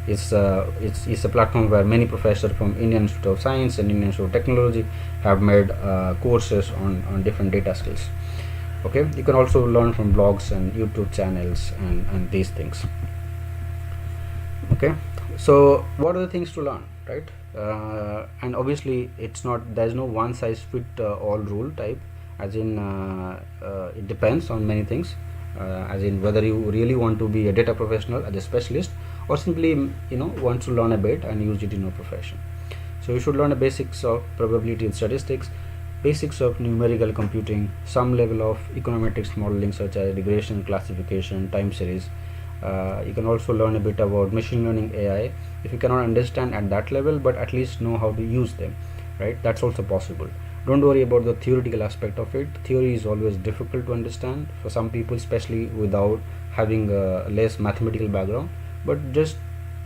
It's a platform where many professors from Indian Institute of Science and Indian Institute of Technology have made courses on different data skills. Okay, you can also learn from blogs and YouTube channels and these things. Okay, so what are the things to learn, right? And obviously there's no one size fit all rule type, as in it depends on many things, as in whether you really want to be a data professional as a specialist, or simply want to learn a bit and use it in your profession. So you should learn the basics of probability and statistics, basics of numerical computing, some level of econometrics modeling such as regression, classification, time series. You can also learn a bit about machine learning, AI, if you cannot understand at that level, but at least know how to use them, right? That's also possible. Don't worry about the theoretical aspect of it. Theory is always difficult to understand for some people, especially without having a less mathematical background, but just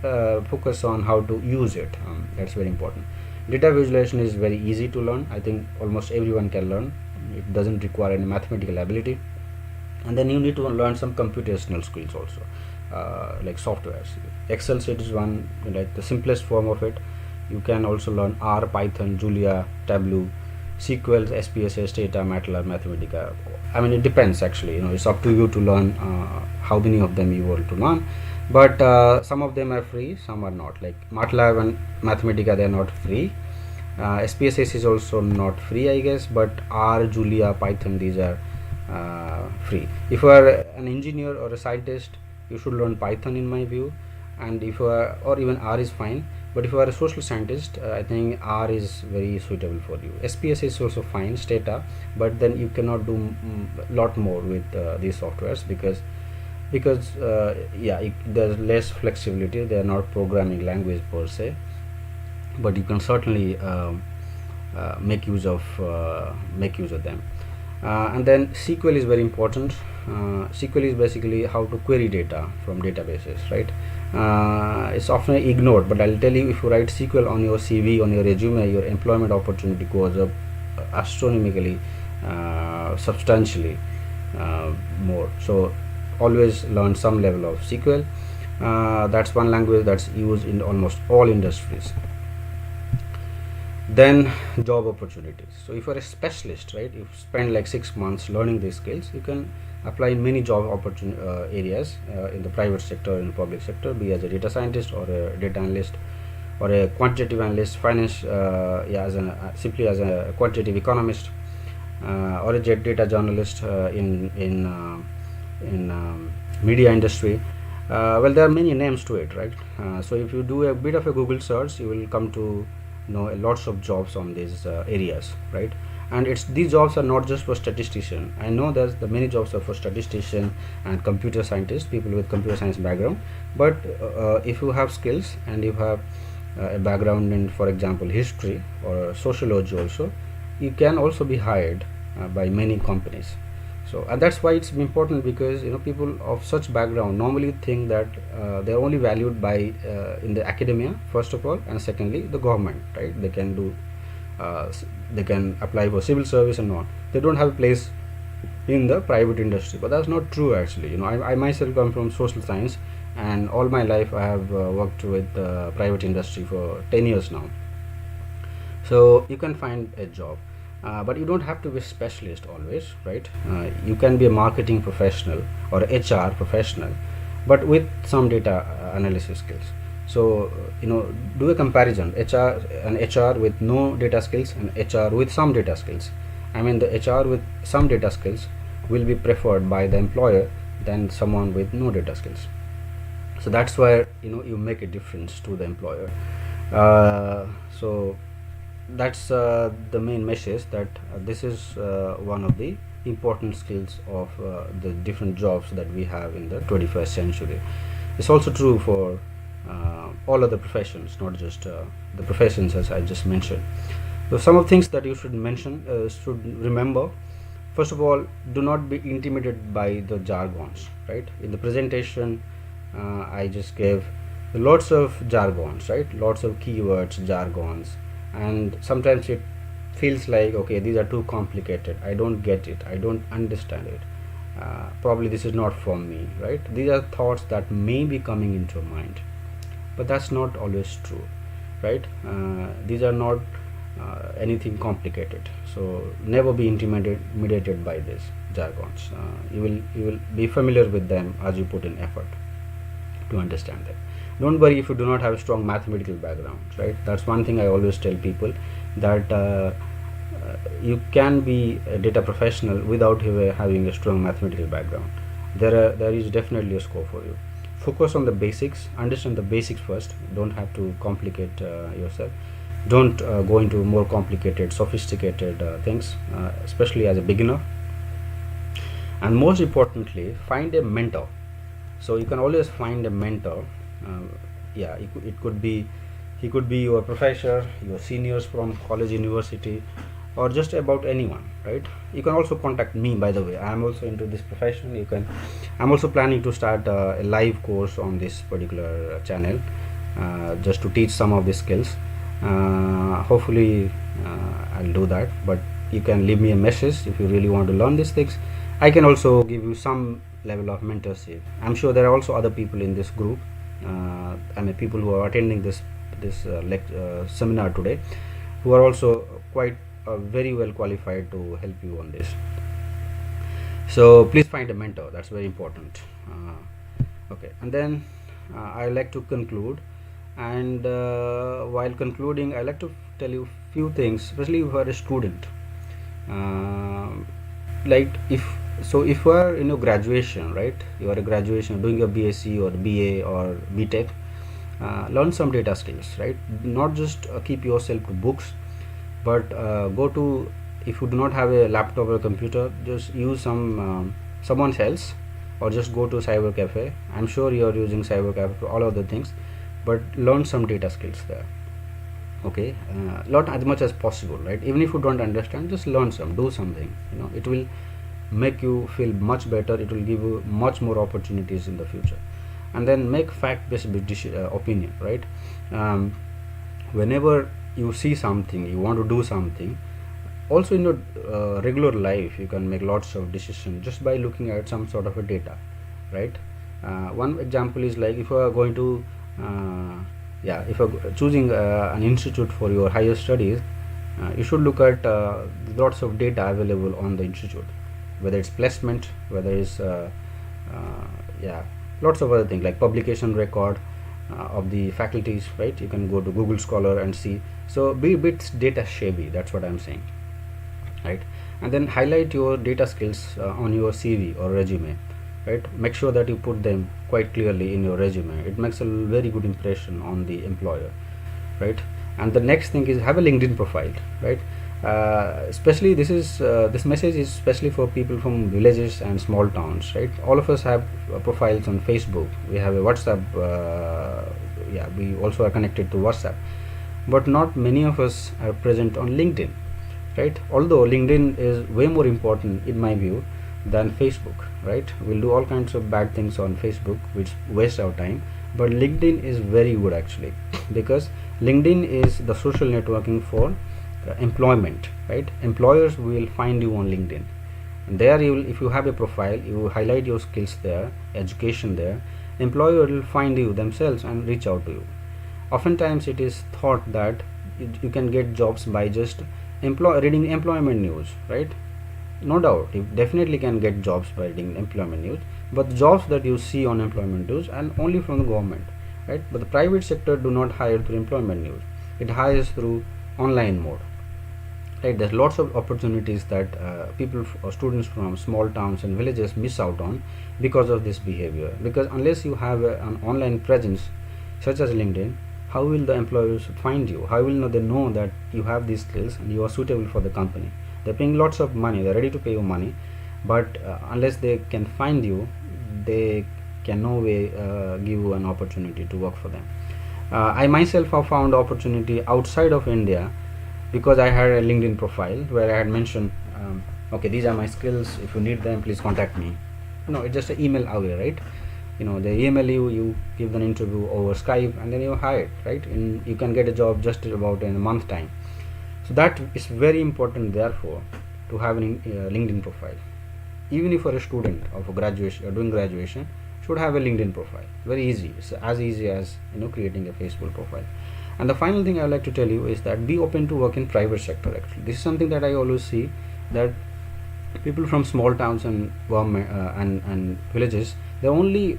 focus on how to use it. That's very important. Data visualization is very easy to learn. I think almost everyone can learn. It doesn't require any mathematical ability. And then you need to learn some computational skills also, like softwares. Excel sheet is one, like the simplest form of it. You can also learn R, Python, Julia, Tableau, SQL, SPSS, Data, MATLAB, Mathematica. I mean, it depends actually. It's up to you to learn how many of them you want to learn. But some of them are free, some are not. Like MATLAB and Mathematica, they are not free. SPSS is also not free, I guess. But R, Julia, Python, these are free. If you are an engineer or a scientist, you should learn Python in my view. And if you are, or even R is fine. But if you are a social scientist, I think R is very suitable for you. SPS is also fine, Stata, but then you cannot do lot more with these softwares because yeah, there's less flexibility. They are not programming language per se, but you can certainly make use of them. And then SQL is very important. SQL is basically how to query data from databases, right? It's often ignored, but I'll tell you, if you write SQL on your CV, on your resume, your employment opportunity goes up astronomically, substantially more. So always learn some level of SQL. That's one language that's used in almost all industries. Then job opportunities. So if you're a specialist, right, you spend like 6 months learning these skills, you can apply in many job opportunity areas in the private sector, in the public sector, be as a data scientist or a data analyst or a quantitative analyst, finance, yeah, as simply as a quantitative economist, or a data journalist in media industry. Well, there are many names to it, right? So if you do a bit of a Google search, you will come to know lots of jobs on these areas, right? And these jobs are not just for statistician. I know there's the many jobs are for statistician and computer scientists, people with computer science background. But if you have skills and you have a background in, for example, history or sociology also, you can also be hired by many companies. So, and that's why it's important, because people of such background normally think that they're only valued by in the academia, first of all, and secondly the government, right? They can do they can apply for civil service and on. They don't have a place in the private industry, but that's not true actually. I myself come from social science, and all my life I have worked with private industry for 10 years now. So you can find a job, but you don't have to be a specialist always, right? You can be a marketing professional or HR professional, but with some data analysis skills. So do a comparison, HR with no data skills and HR with some data skills. I mean, the HR with some data skills will be preferred by the employer than someone with no data skills. So that's where you make a difference to the employer. So that's the main message, that this is one of the important skills of the different jobs that we have in the 21st century. It's also true for all other professions, not just the professions as I just mentioned. So some of the things that you should remember. First of all, do not be intimidated by the jargons, right? In the presentation I just gave lots of jargons, right? Lots of keywords, jargons, and sometimes it feels like, okay, these are too complicated, I don't get it, I don't understand it, probably this is not for me, right? These are thoughts that may be coming into your mind, but that's not always true, right? These are not anything complicated, so never be intimidated by these jargons. You will be familiar with them as you put in effort to understand them. Don't worry if you do not have a strong mathematical background, right? That's one thing I always tell people, that you can be a data professional without having a strong mathematical background. There is definitely a scope for you. Focus on the basics, understand the basics first. Don't have to complicate yourself. Don't go into more complicated, sophisticated things, especially as a beginner. And most importantly, find a mentor. So you can always find a mentor yeah, it could be, he could be your professor, your seniors from college, university, or just about anyone, right? You can also contact me, by the way. I am also into this profession. You can, I'm also planning to start a live course on this particular channel, just to teach some of the skills. Hopefully I'll do that, but you can leave me a message if you really want to learn these things. I can also give you some level of mentorship. I'm sure there are also other people in this group, I mean people who are attending this seminar today, who are also quite very well qualified to help you on this. So please find a mentor, that's very important. Okay, and then I like to conclude, and while concluding I like to tell you few things, especially if you are a student. Um like if you are in your graduation, right, you are a graduation doing your BSc or BA or BTech, learn some data skills, right? Not just keep yourself to books, but go to, if you do not have a laptop or a computer, just use someone else, or just go to cyber cafe. I'm sure you are using cyber cafe for all other things, but learn some data skills there. Okay, learn as much as possible, right? Even if you don't understand, just learn some, do something, it will make you feel much better, it will give you much more opportunities in the future. And then make fact based opinion, right? Whenever you see something, you want to do something, also in your regular life you can make lots of decisions just by looking at some sort of a data, right? One example is like if you are going to if you're choosing an institute for your higher studies, you should look at lots of data available on the institute, whether it's placement, whether it's yeah, lots of other things like publication record of the faculties, right? You can go to Google Scholar and see. So be a bit data shabby, that's what I'm saying, right? And then highlight your data skills on your CV or resume, right? Make sure that you put them quite clearly in your resume. It makes a very good impression on the employer, right? And the next thing is have a LinkedIn profile, right? Especially this message is especially for people from villages and small towns, right? All of us have profiles on Facebook, we have a WhatsApp, we also are connected to WhatsApp, but not many of us are present on LinkedIn, right? Although LinkedIn is way more important in my view than Facebook, right? We'll do all kinds of bad things on Facebook which waste our time, but LinkedIn is very good actually, because LinkedIn is the social networking for employment, right? Employers will find you on LinkedIn, and there you will, if you have a profile, you highlight your skills there, education there, employer will find you themselves and reach out to you. Oftentimes it is thought that you can get jobs by just reading employment news, right? No doubt you definitely can get jobs by reading employment news, but the jobs that you see on employment news and only from the government, right? But the private sector do not hire through employment news, it hires through online mode, right? There's lots of opportunities that people or students from small towns and villages miss out on because of this behavior, because unless you have an online presence such as LinkedIn, how will the employers find you? How will they know that you have these skills and you are suitable for the company? They're paying lots of money, they're ready to pay you money, but unless they can find you, they can no way give you an opportunity to work for them. I myself have found opportunity outside of India because I had a LinkedIn profile where I had mentioned, okay, these are my skills, if you need them please contact me. It's just an email away, right? They email you, you give an interview over Skype, and then you're hired, right? And you can get a job just about in a month time. So that is very important, therefore, to have a LinkedIn profile. Even if you're a student of a graduation or doing graduation, should have a LinkedIn profile. Very easy. It's as easy as creating a Facebook profile. And the final thing I would like to tell you is that be open to work in private sector. Actually, this is something that I always see, that people from small towns and government and villages, they're only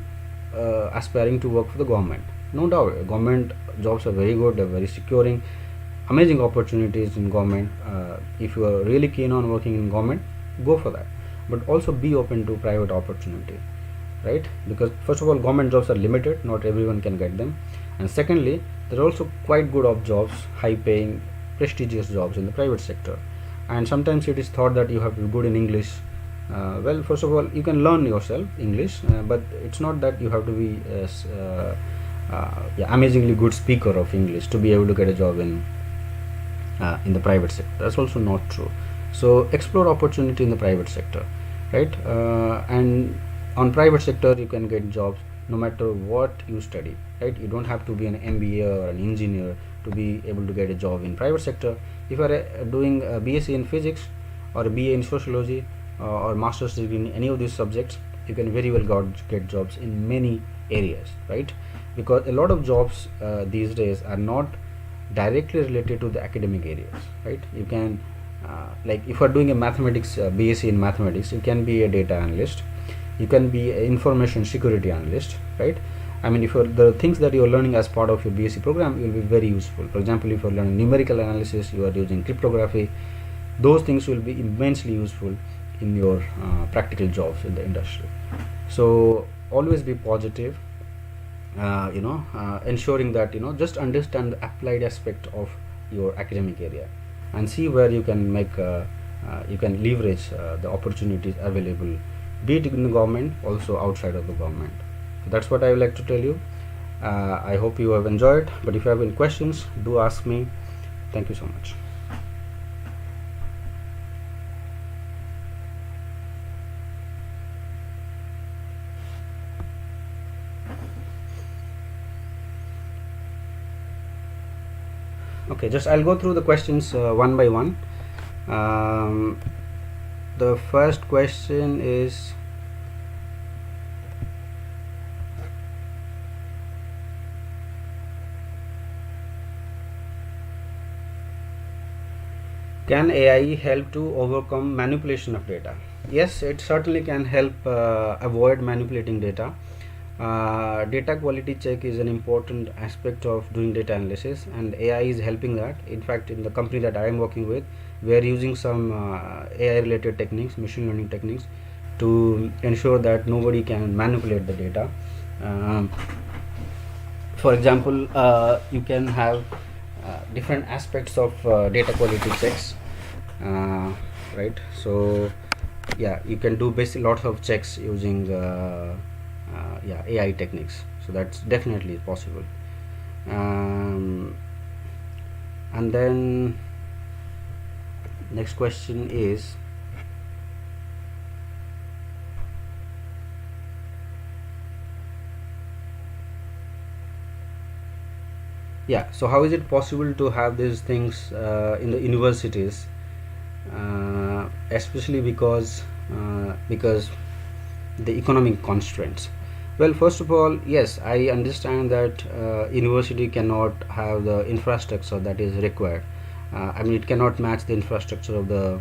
aspiring to work for the government. No doubt, government jobs are very good. They're very securing, amazing opportunities in government. If you are really keen on working in government, go for that. But also be open to private opportunity, right? Because first of all, government jobs are limited. Not everyone can get them. And secondly, there are also quite good of jobs, high paying, prestigious jobs in the private sector. And sometimes it is thought that you have to be good in English. Well, first of all, you can learn yourself English, but it's not that you have to be yeah, amazingly good speaker of English to be able to get a job in the private sector. That's also not true. So explore opportunity in the private sector, right? And on private sector you can get jobs no matter what you study, right? You don't have to be an MBA or an engineer to be able to get a job in private sector. If you are doing a BSc in physics or a BA in sociology or master's degree in any of these subjects, you can very well get jobs in many areas, right? Because a lot of jobs these days are not directly related to the academic areas, right? You can like if you are doing a mathematics BSc in mathematics, you can be a data analyst, you can be an information security analyst, right? I mean, if you're, the things that you're learning as part of your BSc program will be very useful. For example, if you're learning numerical analysis, you are using cryptography, those things will be immensely useful in your practical jobs in the industry. So always be positive, ensuring that just understand the applied aspect of your academic area and see where you can make you can leverage the opportunities available, be it in the government, also outside of the government. So that's what I would like to tell you. I hope you have enjoyed, but if you have any questions, do ask me. Thank you so much. Okay, just I'll go through the questions one by one. um, the first question is, can AI help to overcome manipulation of data? Yes, it certainly can help avoid manipulating data. Data quality check is an important aspect of doing data analysis, and AI is helping that. In fact, in the company that I am working with, we are using some AI related techniques, machine learning techniques, to ensure that nobody can manipulate the data. Um, for example, you can have different aspects of data quality checks, uh, right? So yeah, you can do basic lots of checks using yeah, AI techniques. So that's definitely possible. And then next question is, yeah, so how is it possible to have these things in the universities, especially because the economic constraints? Well, first of all, yes, I understand that university cannot have the infrastructure that is required. I mean, it cannot match the infrastructure of the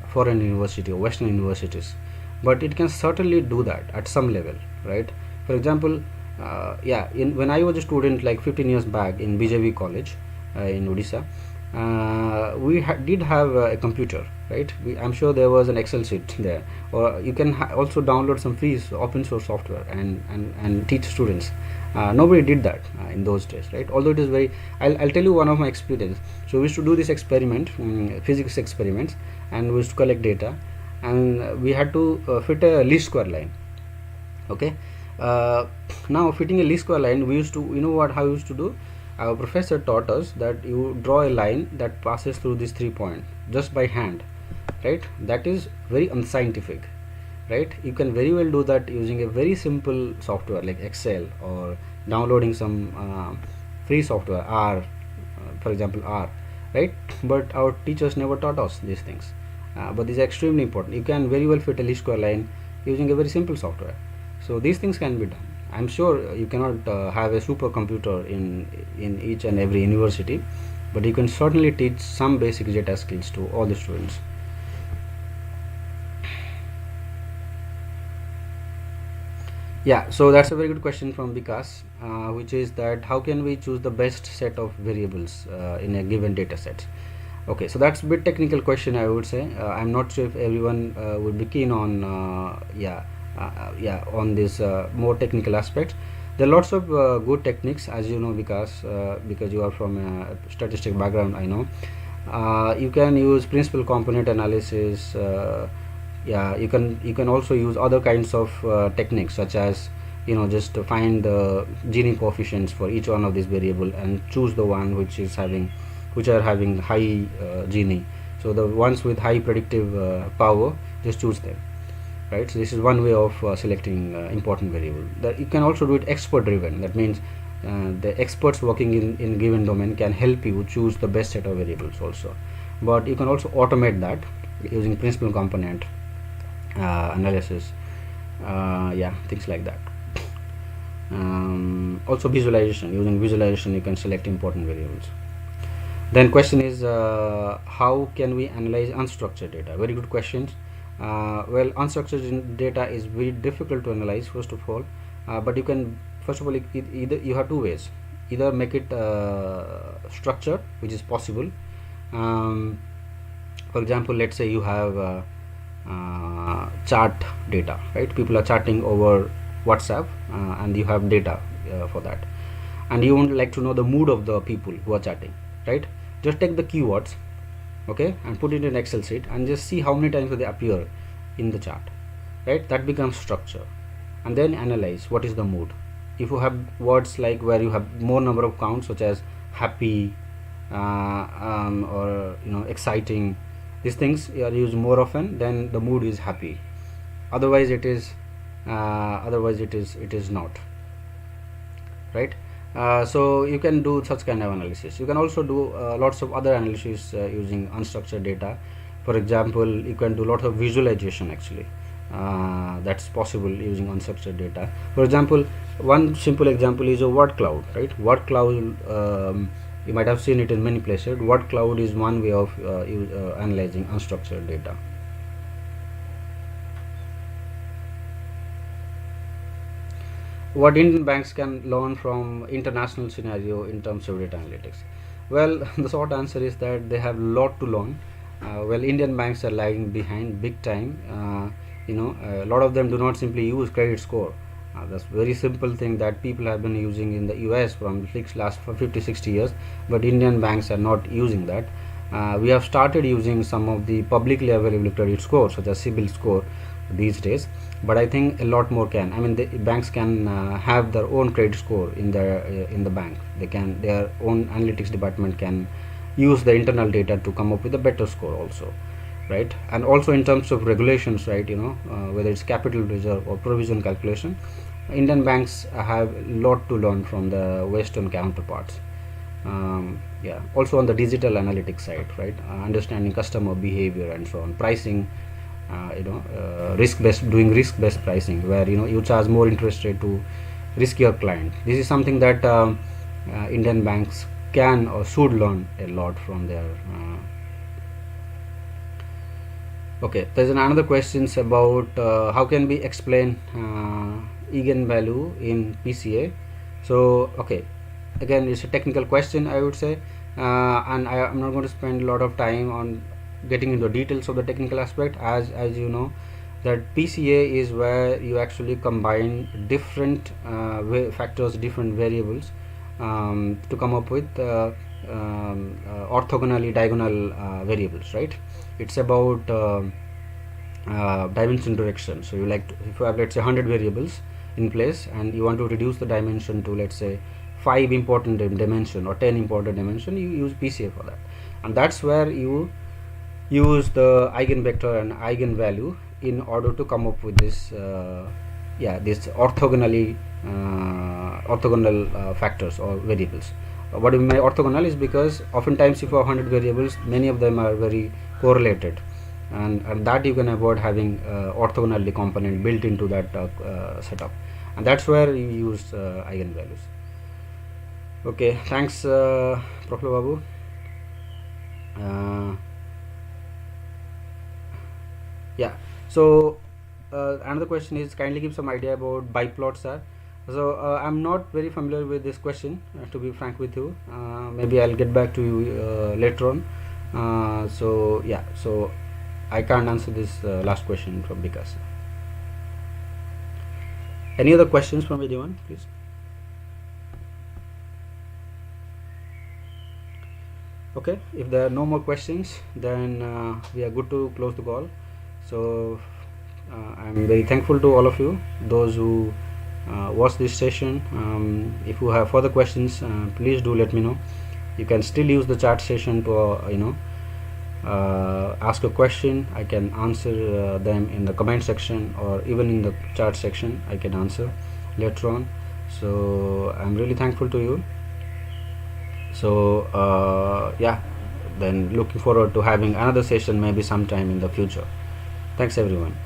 foreign university or Western universities, but it can certainly do that at some level, right? For example, yeah, when I was a student like 15 years back in BJV college in Odisha, we did have a computer, right? I'm sure there was an Excel sheet there, or you can also download some free open source software and teach students. Nobody did that in those days, right? Although it is very, I'll tell you one of my experience. So we used to do this experiment, physics experiments, and we used to collect data, and we had to fit a least square line. Okay, now fitting a least square line, we used to, how we used to do. Our professor taught us that you draw a line that passes through these 3 points just by hand, right? That is very unscientific, right? You can very well do that using a very simple software like Excel, or downloading some free software, R, for example, R, right? But our teachers never taught us these things. But these are extremely important. You can very well fit a least square line using a very simple software. So these things can be done. I'm sure you cannot have a supercomputer in each and every university, but you can certainly teach some basic data skills to all the students. Yeah, so that's a very good question from Vikas, which is that how can we choose the best set of variables in a given data set? Okay, so that's a bit technical question, I would say. I'm not sure if everyone would be keen on on this more technical aspects. There are lots of good techniques, as you know, because you are from a statistic background. I know you can use principal component analysis. Yeah, you can also use other kinds of techniques, such as just to find the Gini coefficients for each one of these variable and choose the one which are having high Gini. So the ones with high predictive power, just choose them, right? So this is one way of selecting important variable. That you can also do it expert driven. That means the experts working in given domain can help you choose the best set of variables also. But you can also automate that using principal component analysis, yeah, things like that. Also visualization, using visualization you can select important variables. Then question is, how can we analyze unstructured data? Very good questions. Well, unstructured data is very difficult to analyze, first of all, but you can, first of all, either you have two ways. Either make it structured, which is possible. For example, let's say you have chart data, right? People are chatting over WhatsApp, and you have data for that, and you would like to know the mood of the people who are chatting, right? Just take the keywords, okay, and put it in Excel sheet and just see how many times they appear in the chart, right? That becomes structure. And then analyze what is the mood. If you have words like where you have more number of counts, such as happy, or exciting, these things are used more often, then the mood is happy. Otherwise it is not, right? So you can do such kind of analysis. You can also do lots of other analysis using unstructured data. For example, you can do lots of visualization actually. That's possible using unstructured data. For example, one simple example is a word cloud, right? Word cloud, you might have seen it in many places. Word cloud is one way of analyzing unstructured data. What Indian banks can learn from international scenario in terms of data analytics? Well, the short answer is that they have a lot to learn. Well, Indian banks are lagging behind big time. A lot of them do not simply use credit score. That's very simple thing that people have been using in the US from last 50-60 years, but Indian banks are not using that. We have started using some of the publicly available credit scores such as CIBIL score these days, but I think a lot more can. I mean, the banks can have their own credit score in the bank. Their own analytics department can use the internal data to come up with a better score also, right? And also in terms of regulations, right, whether it's capital reserve or provision calculation, Indian banks have a lot to learn from the Western counterparts. Yeah, also on the digital analytics side, right, understanding customer behavior and so on, pricing, doing risk based pricing, where you charge more interest rate to riskier client. This is something that Indian banks can or should learn a lot from their okay. There's another questions about how can we explain eigenvalue in PCA. So okay, again, it's a technical question, I would say, and I'm not going to spend a lot of time on getting into details of the technical aspect. As you know, that PCA is where you actually combine different factors, different variables, to come up with orthogonally diagonal variables, right? It's about dimension direction. So if you have, let's say, 100 variables in place and you want to reduce the dimension to, let's say, 5 important dimension or 10 important dimension, you use PCA for that. And that's where you use the eigenvector and eigenvalue in order to come up with this this orthogonal factors or variables. What we mean by orthogonal is because oftentimes if you have 100 variables, many of them are very correlated, and that you can avoid having orthogonality component built into that setup, and that's where you use eigenvalues. Okay, thanks Professor Babu. Yeah, so another question is, kindly give some idea about biplots, sir. So I'm not very familiar with this question, to be frank with you. Maybe I'll get back to you later on. So yeah, so I can't answer this last question from Vikas. Any other questions from anyone, please? Okay, if there are no more questions, then we are good to close the call. So I'm very thankful to all of you, those who watch this session. If you have further questions, please do let me know. You can still use the chat session to ask a question. I can answer them in the comment section, or even in the chat section I can answer later on. So I'm really thankful to you. So yeah, then looking forward to having another session maybe sometime in the future. Thanks everyone.